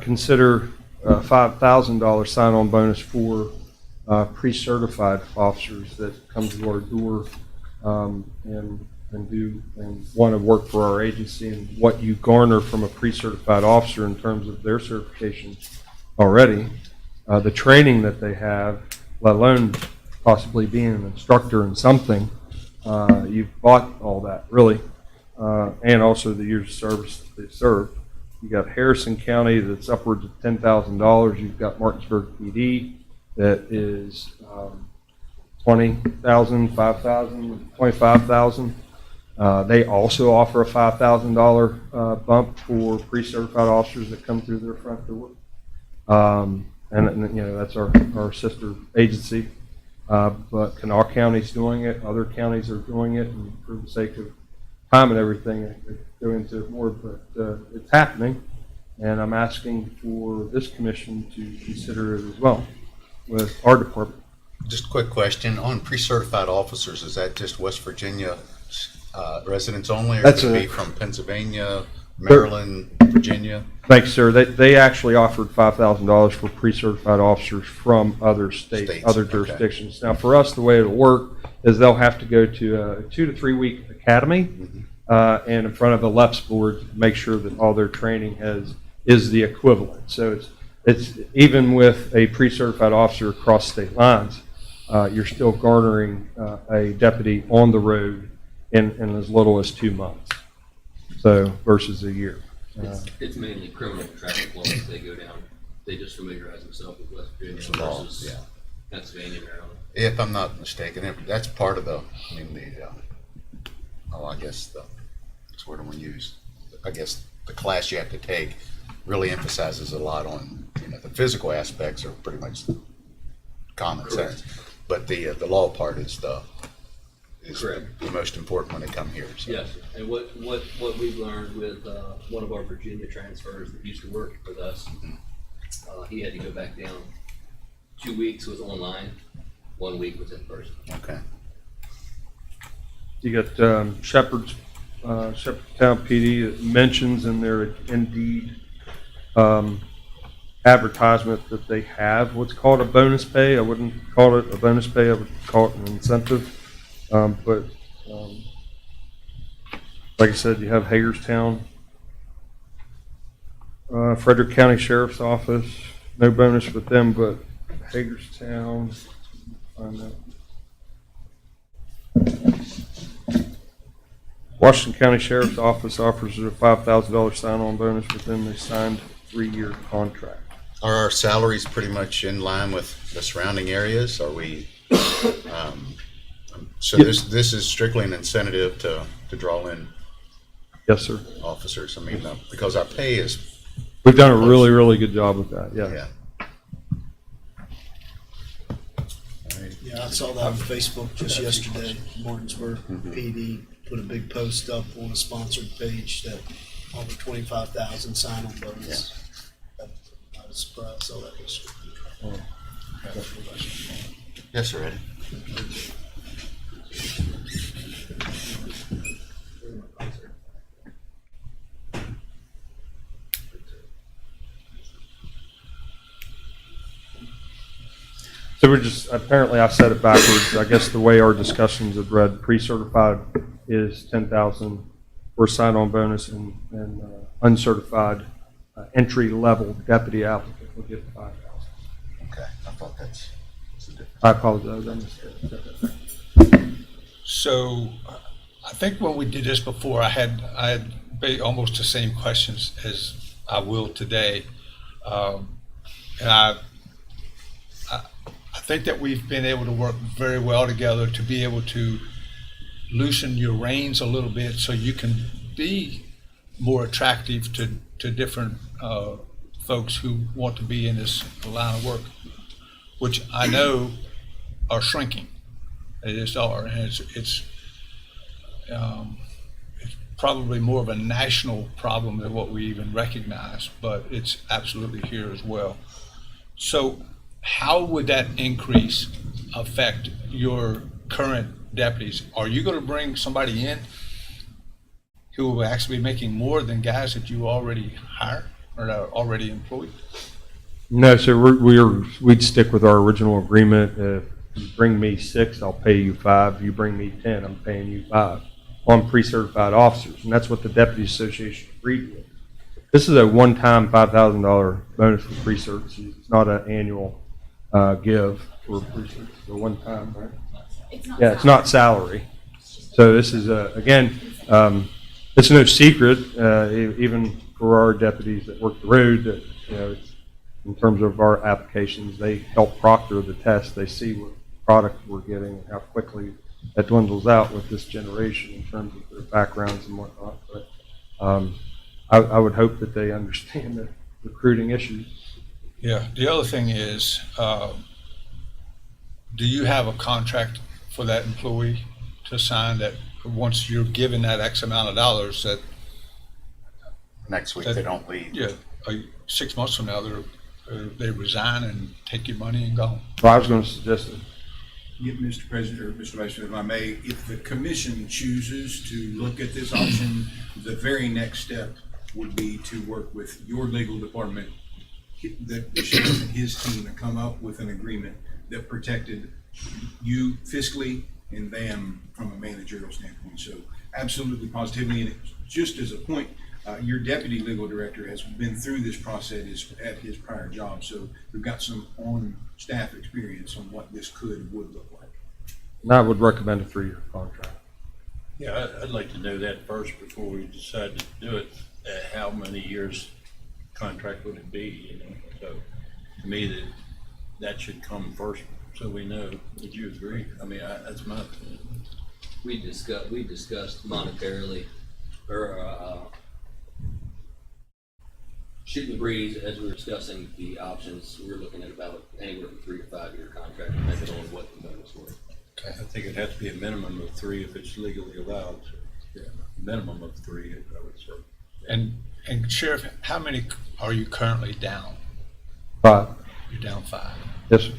consider a $5,000 sign-on bonus for pre-certified officers that come to our door and want to work for our agency, and what you garner from a pre-certified officer in terms of their certification already, the training that they have, let alone possibly being an instructor in something. You've bought all that, really, and also the years of service that they've served. You got Harrison County that's upwards of $10,000. You've got Martinsburg PD that is $20,000, $5,000, $25,000. They also offer a $5,000 bump for pre-certified officers that come through their front door. And that's our sister agency. But Kanawha County's doing it. Other counties are doing it. And for the sake of time and everything, I could go into it more, but it's happening. And I'm asking for this commission to consider it as well with our department. Just a quick question on pre-certified officers. Is that just West Virginia residents only, or That's could it a- be from Pennsylvania, Maryland, Virginia? Thanks, sir. They actually offered $5,000 for pre-certified officers from other states, other okay. jurisdictions. Now, for us, the way it'll work is they'll have to go to a 2 to 3 week academy and in front of a LEPS board to make sure that all their training is the equivalent. So it's even with a pre-certified officer across state lines, you're still garnering a deputy on the road in as little as 2 months. So versus a year. It's mainly criminal traffic laws they go down. They just familiarize themselves with West Virginia versus Yeah. Pennsylvania, Maryland. If I'm not mistaken, that's part of that's what I'm going to use. I guess the class you have to take really emphasizes a lot on, the physical aspects are pretty much common sense. But the law part is Correct. the most important when they come here. So. Yes, and what we've learned with one of our Virginia transfers that used to work with us, he had to go back down. 2 weeks was online, 1 week was in person. Okay. You got Shepherdtown PD that mentions in their Indeed advertisement that they have what's called a bonus pay. I wouldn't call it a bonus pay. I would call it an incentive. But like I said, you have Hagerstown, Frederick County Sheriff's Office. No bonus with them, but Hagerstown. Find that. Washington County Sheriff's Office offers a $5,000 sign-on bonus within the signed 3-year contract. Are our salaries pretty much in line with the surrounding areas? Are we, so Yeah. this is strictly an incentive to draw in Yes, sir. officers? I mean, because our pay is, We've done a really, really good job with that, yeah. yeah. All right. Yeah, I saw that on Facebook just yesterday. Martinsburg PD put a big post up on a sponsored page that over 25,000 sign-on bonus. I was surprised I saw that yesterday. Yes, sir, Eddie. So we're just, apparently I said it backwards. I guess the way our discussions have read, pre-certified is 10,000 for sign-on bonus, and uncertified entry-level deputy applicant will get 5,000. Okay, I thought that's the difference. I apologize, I missed it. So I think when we did this before, I had almost the same questions as I will today. And I think that we've been able to work very well together to be able to loosen your reins a little bit so you can be more attractive to different folks who want to be in this line of work, which I know are shrinking. They just are, and it's probably more of a national problem than what we even recognize, but it's absolutely here as well. So how would that increase affect your current deputies? Are you going to bring somebody in who will actually be making more than guys that you already hire or are already employed? No, so we'd stick with our original agreement. If you bring me 6, I'll pay you 5. You bring me 10, I'm paying you 5 on pre-certified officers, and that's what the Deputy Association agreed with. This is a one-time $5,000 bonus for pre-certs. It's not an annual give for pre-certs. It's a one-time, right? It's not salary. So this is again, it's no secret, even for our deputies that work the road, that it's, in terms of our applications, they help proctor the test. They see what product we're getting and how quickly that dwindles out with this generation in terms of their backgrounds and whatnot. But I would hope that they understand the recruiting issues. Yeah. The other thing is, do you have a contract for that employee to sign that once you're given that X amount of dollars that Next week, they don't leave. yeah, 6 months from now they resign and take your money and go? Well, I was going to suggest it. Yeah, Mr. President, or Mr. Vice President, if I may, if the commission chooses to look at this option, the very next step would be to work with your legal department, the sheriff and his team, and come up with an agreement that protected you fiscally and them from a managerial standpoint. So absolutely, positively, and just as a point, your deputy legal director has been through this process at his prior job, so we've got some on-staff experience on what this would look like. And I would recommend a 3-year contract. Yeah, I'd like to know that first before we decide to do it. How many years contract would it be? So to me, that should come first, so we know. Would you agree? I mean, that's my opinion. We discussed monetarily, or shooting the breeze as we were discussing the options. We were looking at about anywhere from 3 to 5 year contract, depending on what the bonus were. I think it'd have to be a minimum of 3 if it's legally allowed. Yeah, minimum of 3, I would say. And Sheriff, how many are you currently down? 5. You're down 5. Yes, sir.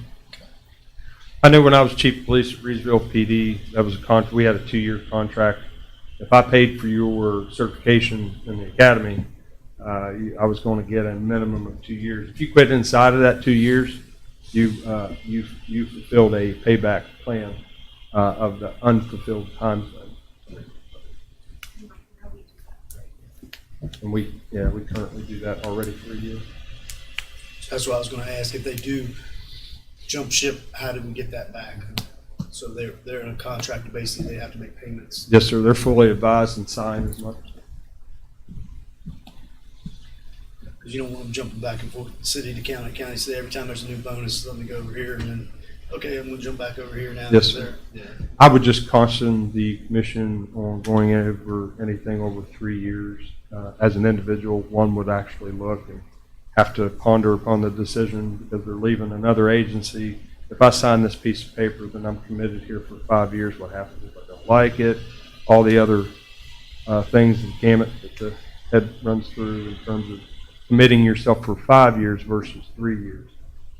I know when I was chief of police at Reedsville PD, that was a contract. We had a 2-year contract. If I paid for your certification in the academy, I was going to get a minimum of 2 years. If you quit inside of that 2 years, you fulfilled a payback plan of the unfulfilled time frame. And we currently do that already for a year. That's what I was gonna ask. If they do jump ship, how do we get that back? So they're in a contract, basically they have to make payments. Yes, sir. They're fully advised and signed as much. Because you don't want them jumping back and forth, city to county, county, so every time there's a new bonus, let me go over here and then, okay, I'm gonna jump back over here now. Yes, There. sir. Yeah. I would just caution the commission on going over anything over 3 years. As an individual, one would actually look and have to ponder upon the decision because they're leaving another agency. If I sign this piece of paper, then I'm committed here for 5 years. What happens if I don't like it? All the other things and gamut that the head runs through in terms of committing yourself for 5 years versus 3 years.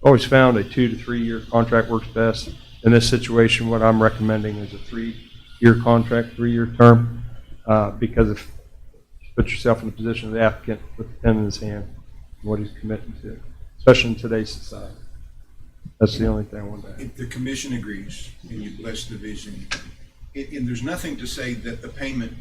Always found a 2 to 3 year contract works best. In this situation, what I'm recommending is a 3-year contract, 3-year term, because if you put yourself in the position of the applicant with the pen in his hand, what he's committing to, especially in today's society. That's the only thing I want to add. If the commission agrees and you bless the vision, and there's nothing to say that the payment,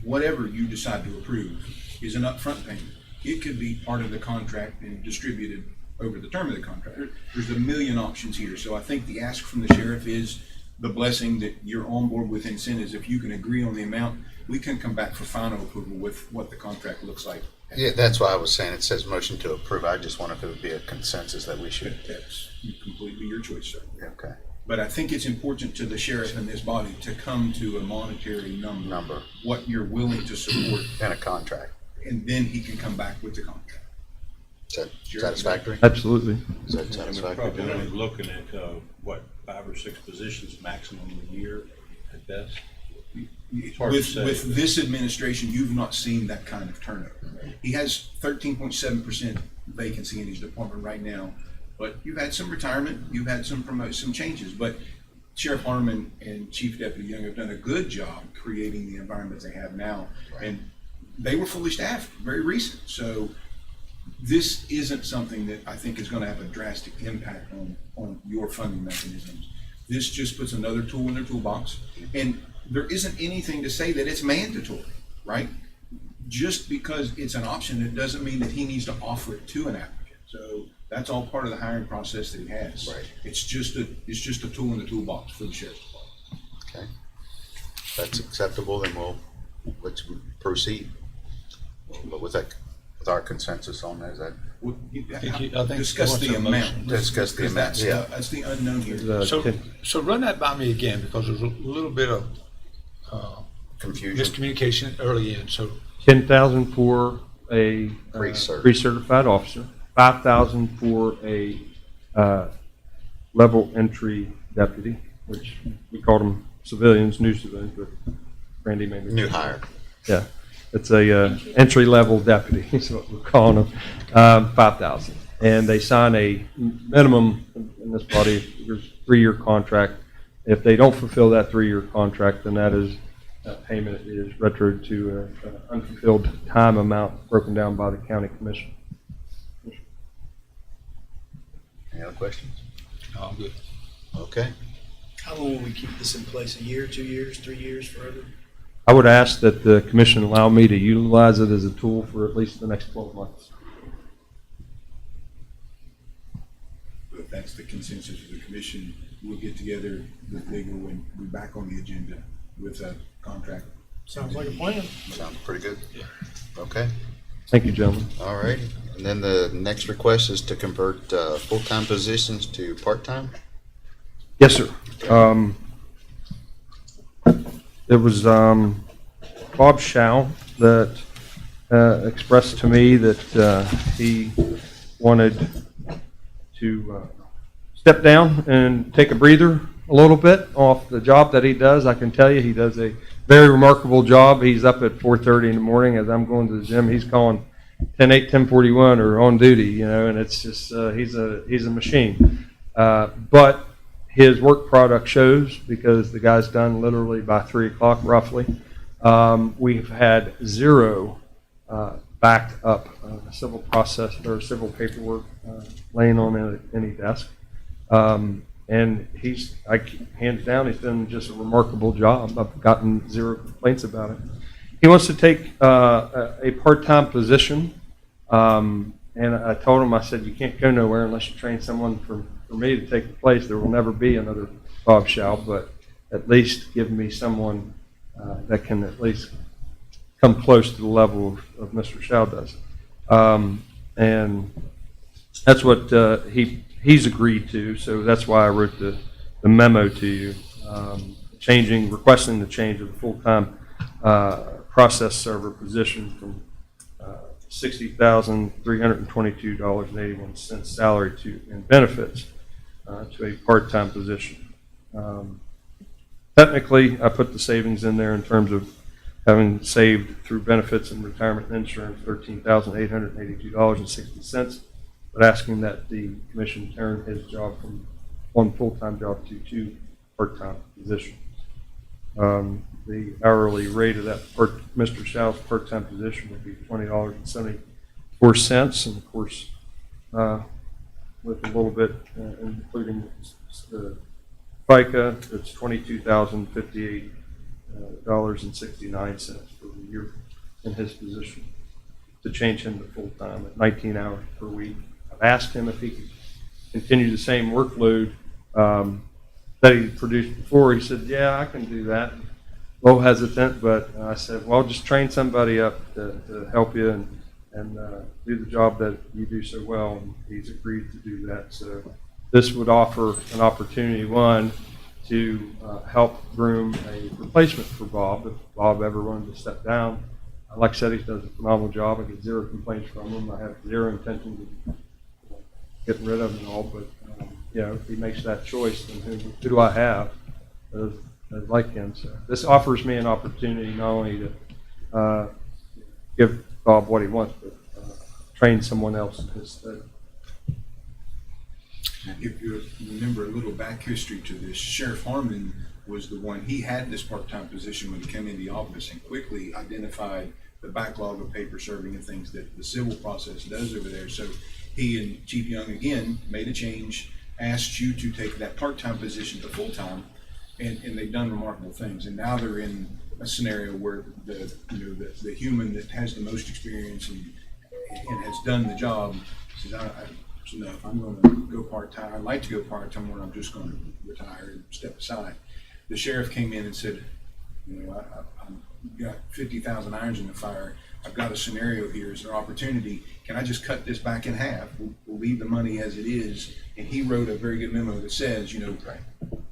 whatever you decide to approve, is an upfront payment. It could be part of the contract and distributed over the term of the contract. There's a million options here. So I think the ask from the sheriff is the blessing that you're on board with incentives. If you can agree on the amount, we can come back for final approval with what the contract looks like. Yeah, that's why I was saying it says motion to approve. I just wonder if it would be a consensus that we should. That's completely your choice, sir. Okay. But I think it's important to the sheriff and this body to come to a monetary number, what you're willing to support, And a contract. and then he can come back with the contract. Is that satisfactory? Absolutely. Is that And we're satisfactory? probably only looking at, what, 5 or 6 positions maximum a year at best? It's hard to say. With this administration, you've not seen that kind of turnover. He has 13.7% vacancy in his department right now, but you've had some retirement, you've had some promotions, some changes, but Sheriff Harmon and Chief Deputy Young have done a good job creating the environment they have now. And they were fully staffed, very recent. So this isn't something that I think is going to have a drastic impact on your funding mechanisms. This just puts another tool in their toolbox. And there isn't anything to say that it's mandatory, right? Just because it's an option, it doesn't mean that he needs to offer it to an applicant. So that's all part of the hiring process that he has. Right. It's just a tool in the toolbox for the sheriff's department. Okay. If that's acceptable, then let's proceed. But with our consensus on that, is that Well, I think discuss he the wants a amount. motion. Discuss the Because amount, yeah. That's the unknown here. So run that by me again, because there's a little bit of confusion? miscommunication early in, so. 10,000 for a Pre-cert. pre-certified officer, 5,000 for a level entry deputy, which we call them civilians, new civilians, but Randy made me. New hire. Yeah, it's a entry-level deputy, is what we're calling them, 5,000. And they sign a minimum, in this body, there's 3-year contract. If they don't fulfill that 3-year contract, then that payment is retro to an unfulfilled time amount broken down by the county commission. Any other questions? Oh, I'm good. Okay. How long will we keep this in place? A year, 2 years, 3 years, forever? I would ask that the commission allow me to utilize it as a tool for at least the next 12 months. If that's the consensus of the commission, we'll get together with legal and be back on the agenda with a contract. Sounds like a plan. Sounds pretty good. Okay. Thank you, gentlemen. All right. And then the next request is to convert full-time positions to part-time? Yes, sir. It was Bob Schau that expressed to me that he wanted to step down and take a breather a little bit off the job that he does. I can tell you he does a very remarkable job. He's up at 4:30 in the morning as I'm going to the gym. He's calling 10:08, 10:41 or on duty, and it's just he's a machine. But his work product shows because the guy's done literally by 3 o'clock roughly. We've had 0 backed up civil process or civil paperwork laying on any desk. And hands down, he's done just a remarkable job. I've gotten 0 complaints about it. He wants to take a part-time position, and I told him, I said, you can't go nowhere unless you train someone for me to take the place. There will never be another Bob Schau, but at least give me someone that can at least come close to the level of Mr. Shaw does. And that's what he's agreed to, so that's why I wrote the memo to you, requesting the change of the full-time process server position from $60,322.81 salary and benefits to a part-time position. Technically, I put the savings in there in terms of having saved through benefits and retirement insurance $13,882.60, but asking that the commission turn his job from one full-time job to two part-time positions. The hourly rate of that Mr. Shaw's part-time position would be $20.74, and of course, with a little bit, including the FICA, it's $22,058.69 for the year in his position to change him to full-time at 19 hours per week. I've asked him if he could continue the same workload that he produced before. He said, yeah, I can do that. A little hesitant, but I said, well, just train somebody up to help you and do the job that you do so well, and he's agreed to do that. So this would offer an opportunity, one, to help groom a replacement for Bob if Bob ever wanted to step down. Like I said, he does a phenomenal job. I get zero complaints from him. I have zero intention of getting rid of him and all, but if he makes that choice, then who do I have that like him? So this offers me an opportunity not only to give Bob what he wants, but train someone else in his stead. If you remember a little back history to this, Sheriff Harmon was the one, he had this part-time position when he came into the office and quickly identified the backlog of paper serving and things that the civil process does over there. So he and Chief Young again made a change, asked you to take that part-time position to full-time, and they've done remarkable things. And now they're in a scenario where the human that has the most experience and has done the job says, no, if I'm going to go part-time, I'd like to go part-time when I'm just going to retire and step aside. The sheriff came in and said, I've got 50,000 irons in the fire. I've got a scenario here. Is there opportunity? Can I just cut this back in half? We'll leave the money as it is. And he wrote a very good memo that says,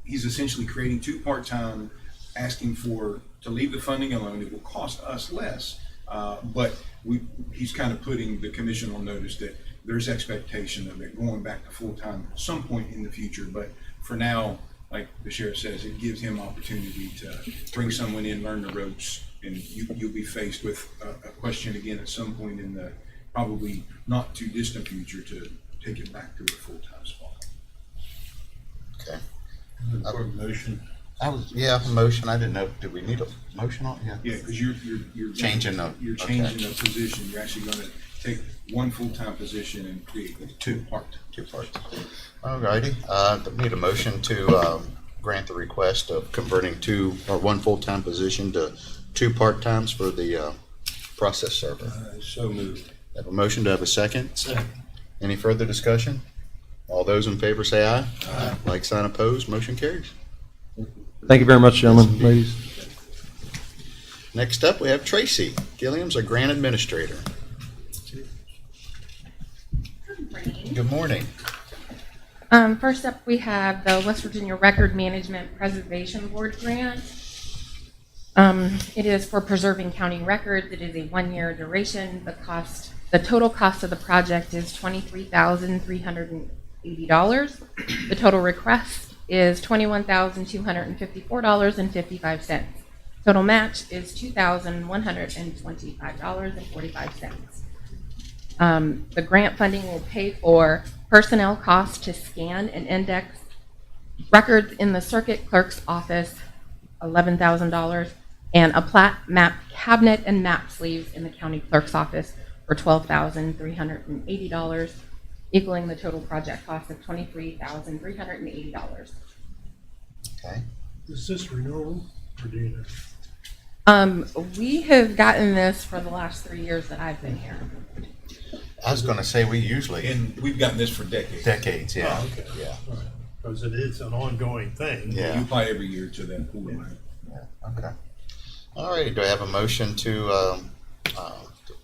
he's essentially creating two part-time, asking to leave the funding alone. It will cost us less. But he's kind of putting the commission on notice that there's expectation of it going back to full-time at some point in the future. But for now, like the sheriff says, it gives him opportunity to bring someone in, learn the ropes, and you'll be faced with a question again at some point in the probably not too distant future to take it back to a full-time spot. Okay. For motion. A motion. I didn't know. Did we need a motion on? Yeah. Yeah, because you're changing the position. You're actually going to take one full-time position and create two parts. All righty. Need a motion to grant the request of converting one full-time position to two part-times for the process server. So moved. Have a motion. To have a second? Second. Any further discussion? All those in favor say aye. Aye. Like sign opposed. Motion carries. Thank you very much, gentlemen, ladies. Next up, we have Tracy Gilliam's, a grant administrator. Good morning. First up, we have the West Virginia Record Management Preservation Board grant. It is for preserving county records. It is a 1-year duration. The total cost of the project is $23,380. The total request is $21,254.55. Total match is $2,125.45. The grant funding will pay for personnel costs to scan and index records in the circuit clerk's office, $11,000, and a plat, map cabinet, and map sleeves in the county clerk's office for $12,380, equaling the total project cost of $23,380. Okay. Is this renewal or do you know? We have gotten this for the last 3 years that I've been here. I was going to say we usually And we've gotten this for decades. decades. Yeah. Oh, okay. Yeah. All right. because it is an ongoing thing. Yeah. You apply every year to that pool of money. Okay. All right, do I have a motion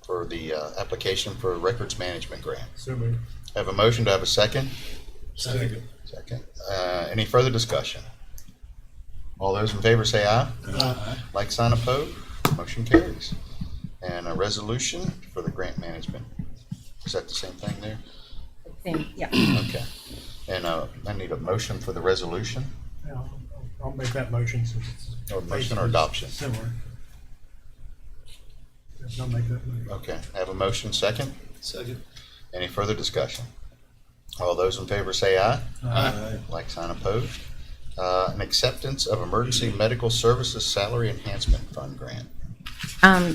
for the application for a records management grant? So moved. I have a motion, do I have a second? Second. Second. Any further discussion? All those in favor say aye. Aye. Like sign opposed, motion carries. And a resolution for the grant management. Is that the same thing there? Same, yeah. Okay. And I need a motion for the resolution, Yeah, I'll make that motion since it's. or motion or adoption? Similar. Yes, I'll make that motion. Okay, I have a motion, second. Second. Any further discussion? All those in favor say aye. Aye. Like sign opposed. An acceptance of emergency medical services salary enhancement fund grant.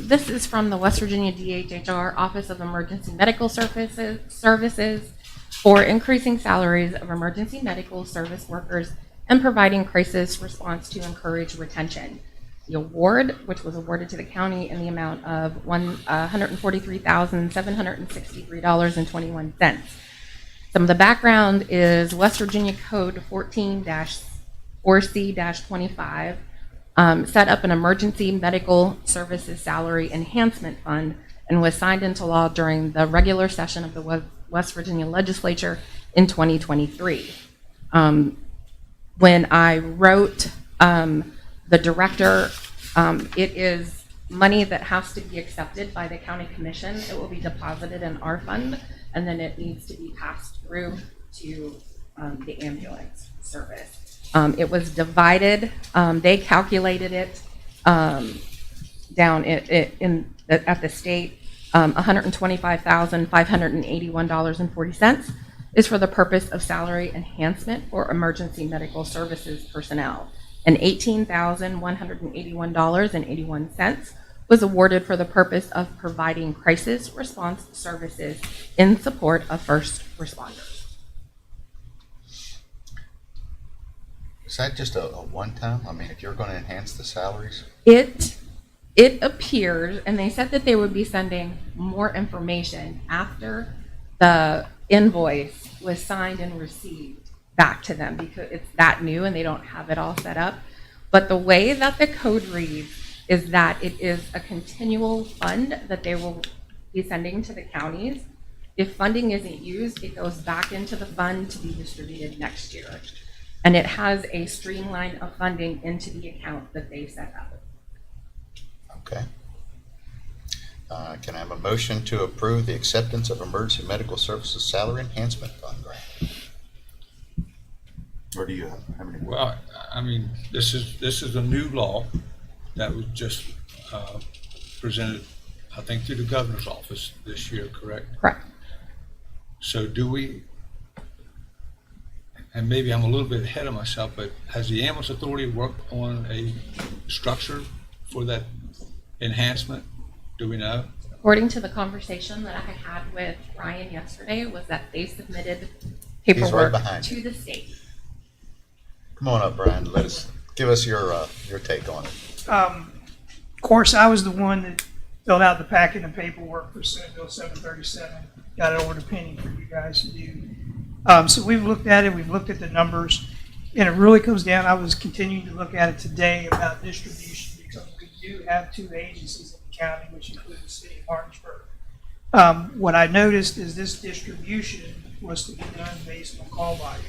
This is from the West Virginia DHHR Office of Emergency Medical Services for increasing salaries of emergency medical service workers and providing crisis response to encourage retention. The award, which was awarded to the county in the amount of $143,763.21. Some of the background is West Virginia Code 14-4C-25 set up an emergency medical services salary enhancement fund and was signed into law during the regular session of the West Virginia legislature in 2023. When I wrote the director, it is money that has to be accepted by the county commission. It will be deposited in our fund, and then it needs to be passed through to the ambulance service. It was divided. They calculated it down at the state. $125,581.40 is for the purpose of salary enhancement for emergency medical services personnel, and $18,181.81 was awarded for the purpose of providing crisis response services in support of first responders. Is that just a one-time? I mean, if you're going to enhance the salaries? It appears, and they said that they would be sending more information after the invoice was signed and received back to them, because it's that new and they don't have it all set up. But the way that the code reads is that it is a continual fund that they will be sending to the counties. If funding isn't used, it goes back into the fund to be distributed next year. And it has a streamline of funding into the account that they set up. Okay. Can I have a motion to approve the acceptance of emergency medical services salary enhancement fund grant? Or do you have any? Well, I mean, this is a new law that was just presented, I think, through the governor's office this year, correct? Correct. So do we, and maybe I'm a little bit ahead of myself, but has the ambulance authority worked on a structure for that enhancement? Do we know? According to the conversation that I had with Ryan yesterday, was that they submitted He's right paperwork behind to you. the state. Come on up, Brian. Give us your take on it. Of course, I was the one that filled out the packet and paperwork for Senate Bill 737. Got it over to Penny for you guys to do. So we've looked at it. We've looked at the numbers, and it really comes down. I was continuing to look at it today about distribution, because we do have two agencies in the county, which include the city of Martinsburg. What I noticed is this distribution was to be done based on call volume.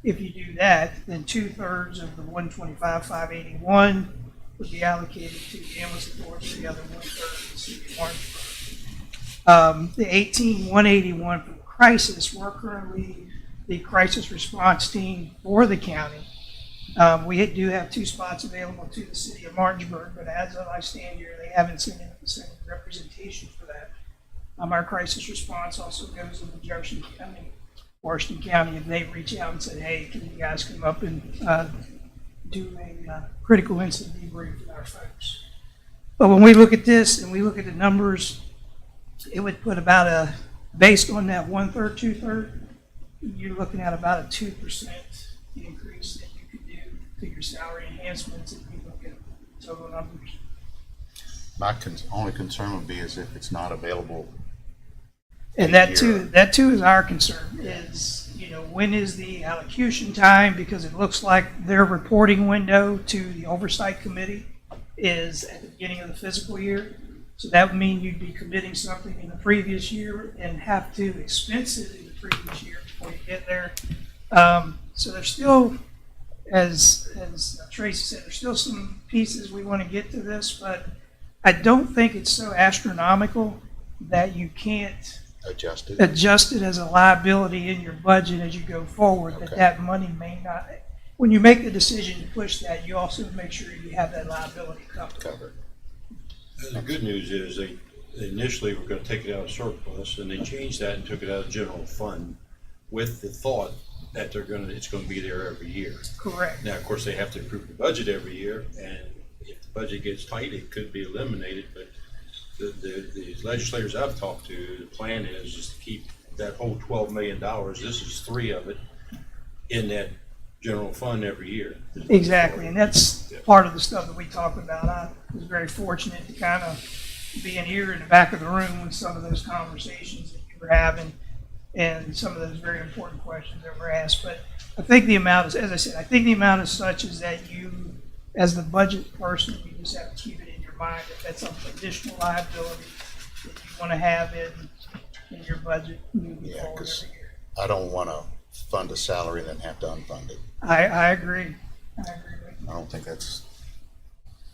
If you do that, then 2/3 of the 125,581 would be allocated to the ambulance authority, the other 1/3 to the city of Martinsburg. The 18,181 for crisis, we're currently the crisis response team for the county. We do have 2 spots available to the city of Martinsburg, but as I stand here, they haven't sent representation for that. Our crisis response also goes into Jefferson County, Washington County, and they reach out and say, hey, can you guys come up and do a critical incident debrief with our folks. But when we look at this and we look at the numbers, it would put about based on that 1/3, 2/3, you're looking at about a 2% increase that you could do to your salary enhancements if you look at total numbers. My only concern would be is if it's not available And that too is our concern is, when is the allocution time? Because it looks like their reporting window to the oversight committee is at the beginning of the fiscal year. So that would mean you'd be committing something in the previous year and have to expense it in the previous year before you get there. So there's still, as Tracy said, there's still some pieces we want to get to this, but I don't think it's so astronomical that you can't Adjust it as a liability in your budget as you go forward, Okay. that money may not, when you make the decision to push that, you also make sure you have that liability covered. The good news is they initially were gonna take it out of surplus, and they changed that and took it out of general fund with the thought that it's gonna be there every year. Correct. Now, of course, they have to approve the budget every year, and if the budget gets tight, it could be eliminated, but the legislators I've talked to, the plan is just to keep that whole $12 million, this is 3 of it, in that general fund every year. Exactly, and that's part of the stuff that we talked about. I was very fortunate to kind of be in here in the back of the room with some of those conversations that you were having and some of those very important questions that were asked. But I think the amount is, as I said, I think the amount is such as that you, as the budget person, you just have to keep it in your mind that that's some additional liability that you want to have in your budget moving forward every year. I don't want to fund a salary and then have to unfund it. I agree. I agree with you. I don't think that's.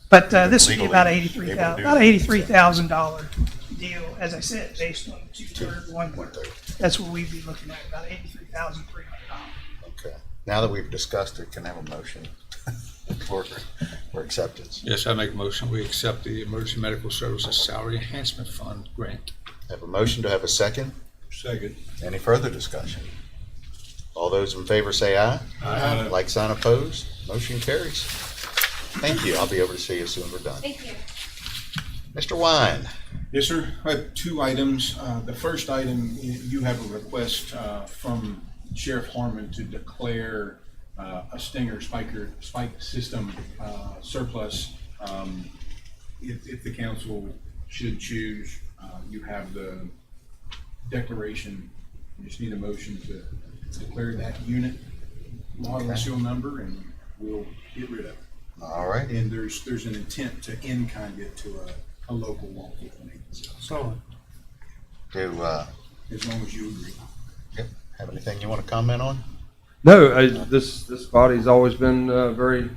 But this would be about Legally able to do $83,000 deal, as I said, based on 2/3, 1/3. That's what we'd be looking at, about $83,300. Okay. Now that we've discussed it, can I have a motion for acceptance? Yes, I make a motion, we accept the Emergency Medical Services Salary Enhancement Fund grant. Have a motion to have a second? Second. Any further discussion? All those in favor say aye. Aye. Like sign opposed, motion carries. Thank you. I'll be over to see you as soon as we're done. Thank you. Mr. Wine. Yes, sir. I have 2 items. The first item, you have a request from Sheriff Harmon to declare a Stinger spike system surplus. If the council should choose, you have the declaration. You just need a motion to declare that unit, model and serial number, and we'll get rid of it. All right. And there's an intent to in-kind it to a local law enforcement agency. So, Do As long as you agree. have anything you want to comment on? No, this body's always been very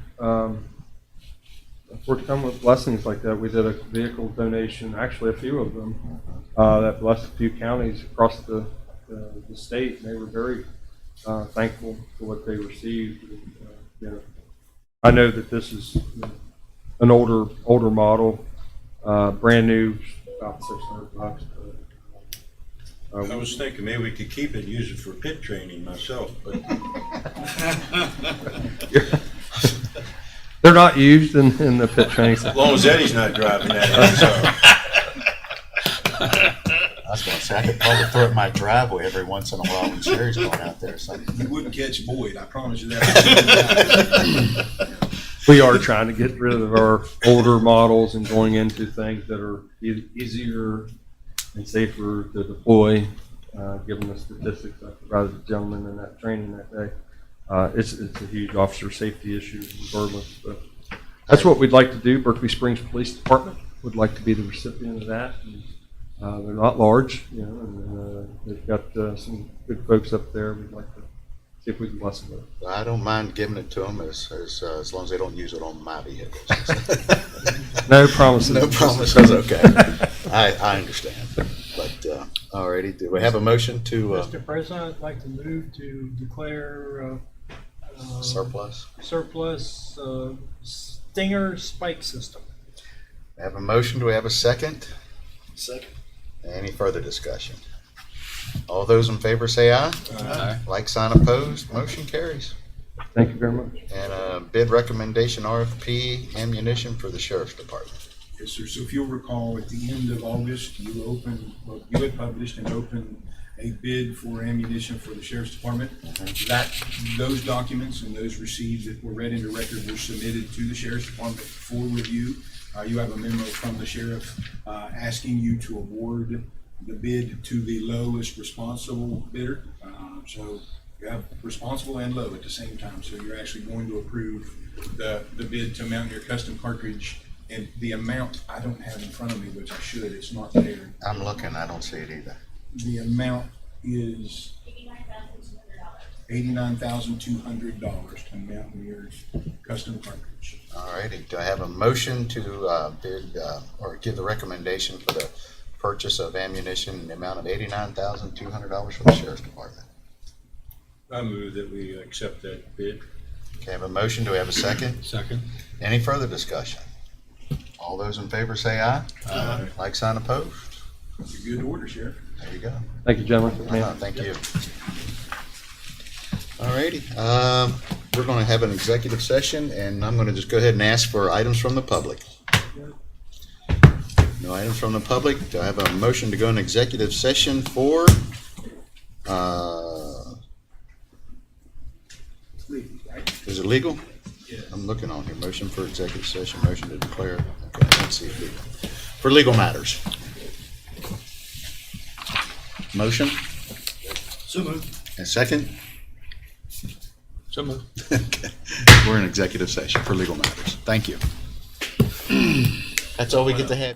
forthcoming with blessings like that. We did a vehicle donation, actually a few of them, that blessed a few counties across the state. And they were very thankful for what they received. And, I know that this is an older model, brand new, about $600. I was thinking maybe we could keep it and use it for pit training myself, but They're not used in the pit training. as long as Eddie's not driving that, so. I was going to say, I could probably throw it in my driveway every once in a while when Sherry's going out there or something. You wouldn't catch Boyd, I promise you that. We are trying to get rid of our older models and going into things that are easier and safer to deploy, given the statistics I provided the gentleman in that training that day. It's a huge officer safety issue regardless. But that's what we'd like to do. Berkeley Springs Police Department would like to be the recipient of that. And, they're not large, and they've got some good folks up there. We'd like to see if we can bless them with it. I don't mind giving it to them as long as they don't use it on my vehicles. No promises. No promises, okay. I understand. But, all righty, do we have a motion to Mr. President, I'd like to move to declare surplus? surplus Stinger spike system. We have a motion, do we have a second? Second. Any further discussion? All those in favor say aye. Aye. Like sign opposed, motion carries. Thank you very much. And bid recommendation RFP ammunition for the Sheriff's Department. Yes, sir. So if you'll recall, at the end of August, you had published and opened a bid for ammunition for the Sheriff's Department. Those documents and those received that were read into record were submitted to the Sheriff's Department for review. You have a memo from the sheriff asking you to award the bid to the lowest responsible bidder. So you have responsible and low at the same time. So you're actually going to approve the bid to mount your custom cartridge. And the amount, I don't have in front of me, which I should, it's not there. I'm looking, I don't see it either. The amount is $89,200 to mount your custom cartridge. All righty, do I have a motion to bid or give the recommendation for the purchase of ammunition in the amount of $89,200 for the sheriff's department? I move that we accept that bid. Okay, I have a motion, do we have a second? Second. Any further discussion? All those in favor say aye. Aye. Like sign opposed? You're good to order, Sheriff. There you go. Thank you, gentlemen. Ma'am. Thank you. All righty, we're gonna have an executive session, and I'm gonna just go ahead and ask for items from the public. No items from the public. Do I have a motion to go into executive session for, is it legal? I'm looking on here. Motion for executive session, motion to declare. Okay, let's see. Legal. For legal matters. Motion? So moved. And second? So moved. Okay. We're in executive session for legal matters. Thank you. That's all we get to have.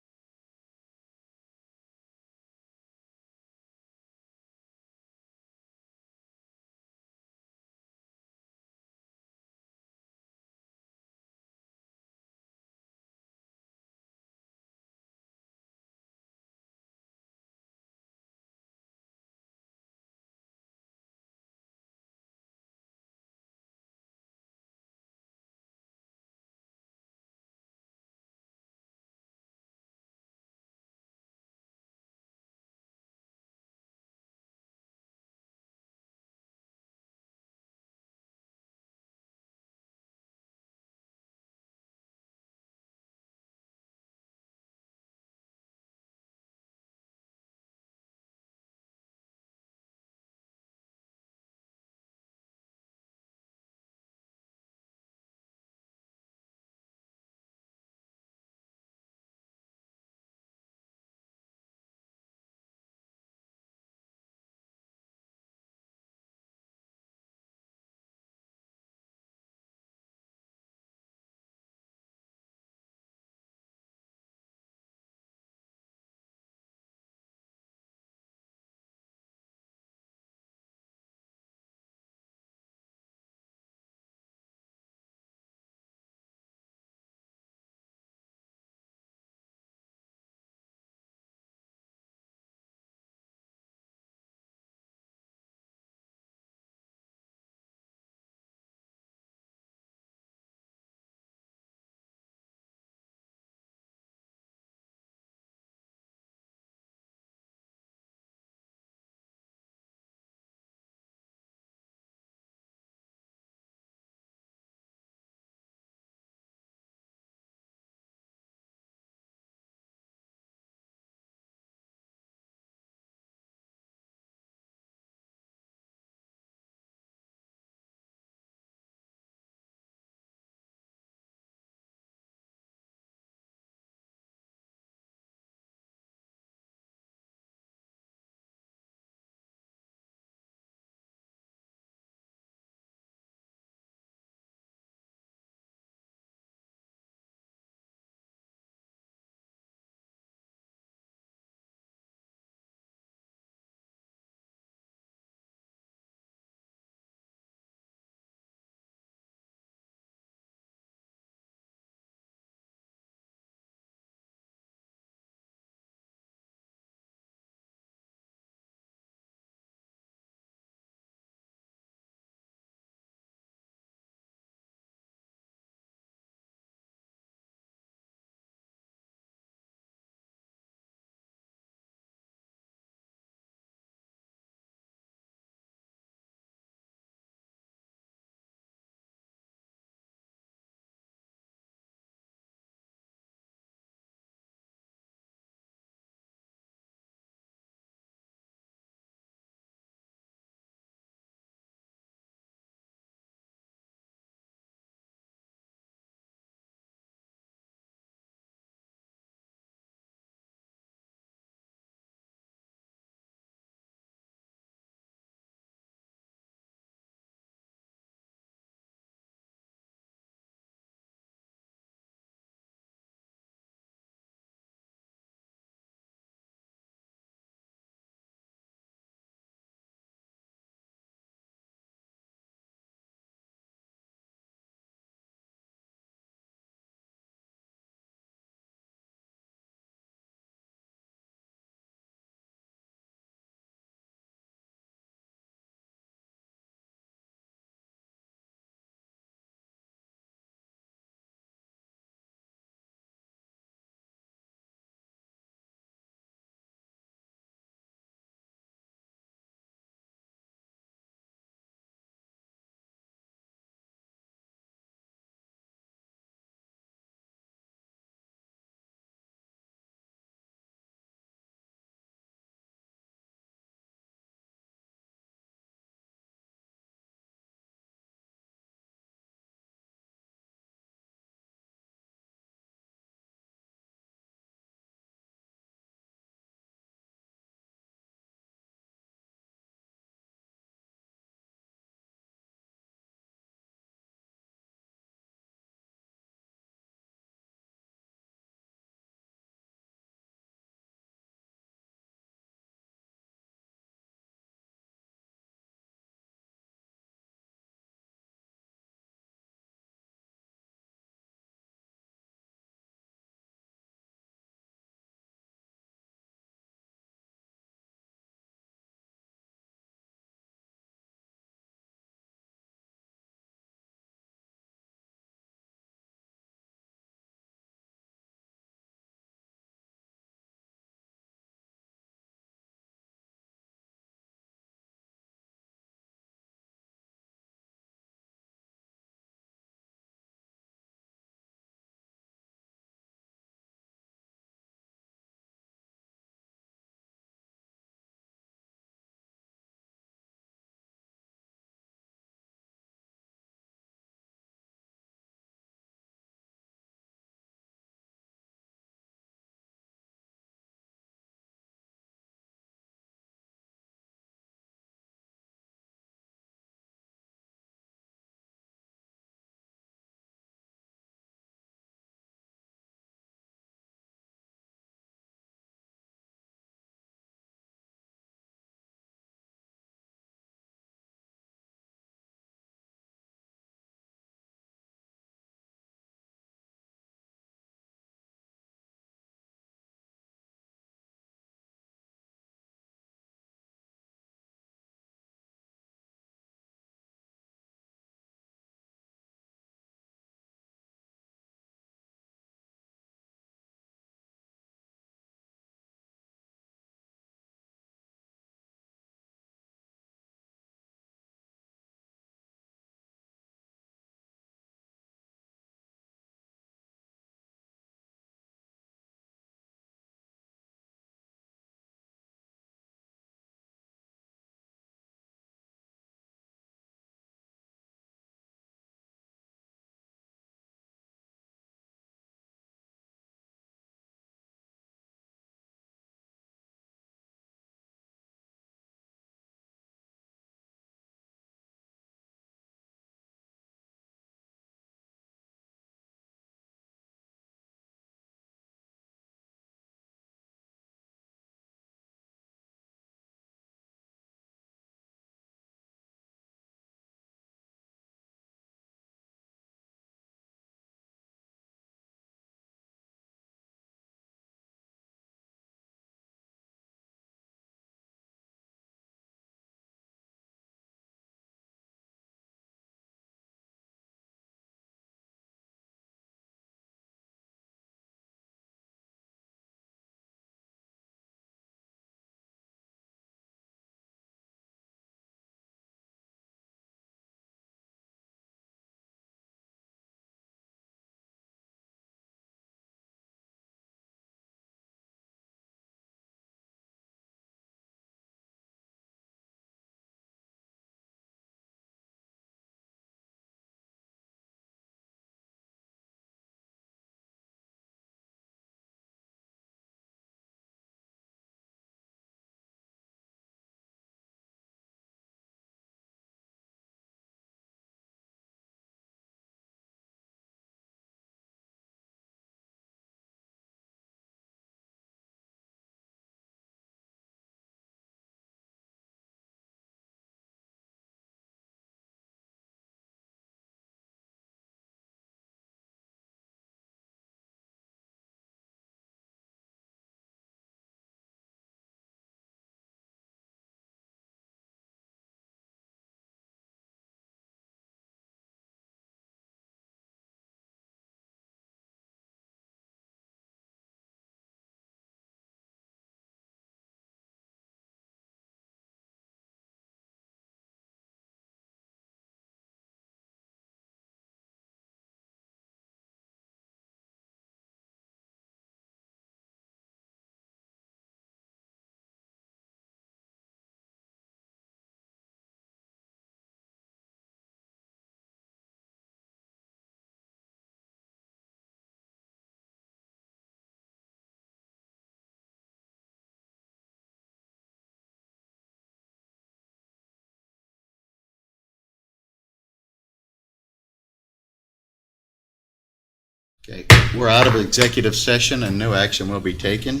Okay, we're out of executive session and no action will be taken.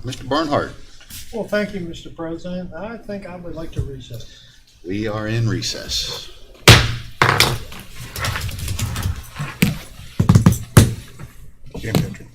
Mr. Barnhart, Well, thank you, Mr. President. I think I would like to recess. we are in recess. Jim Gentry.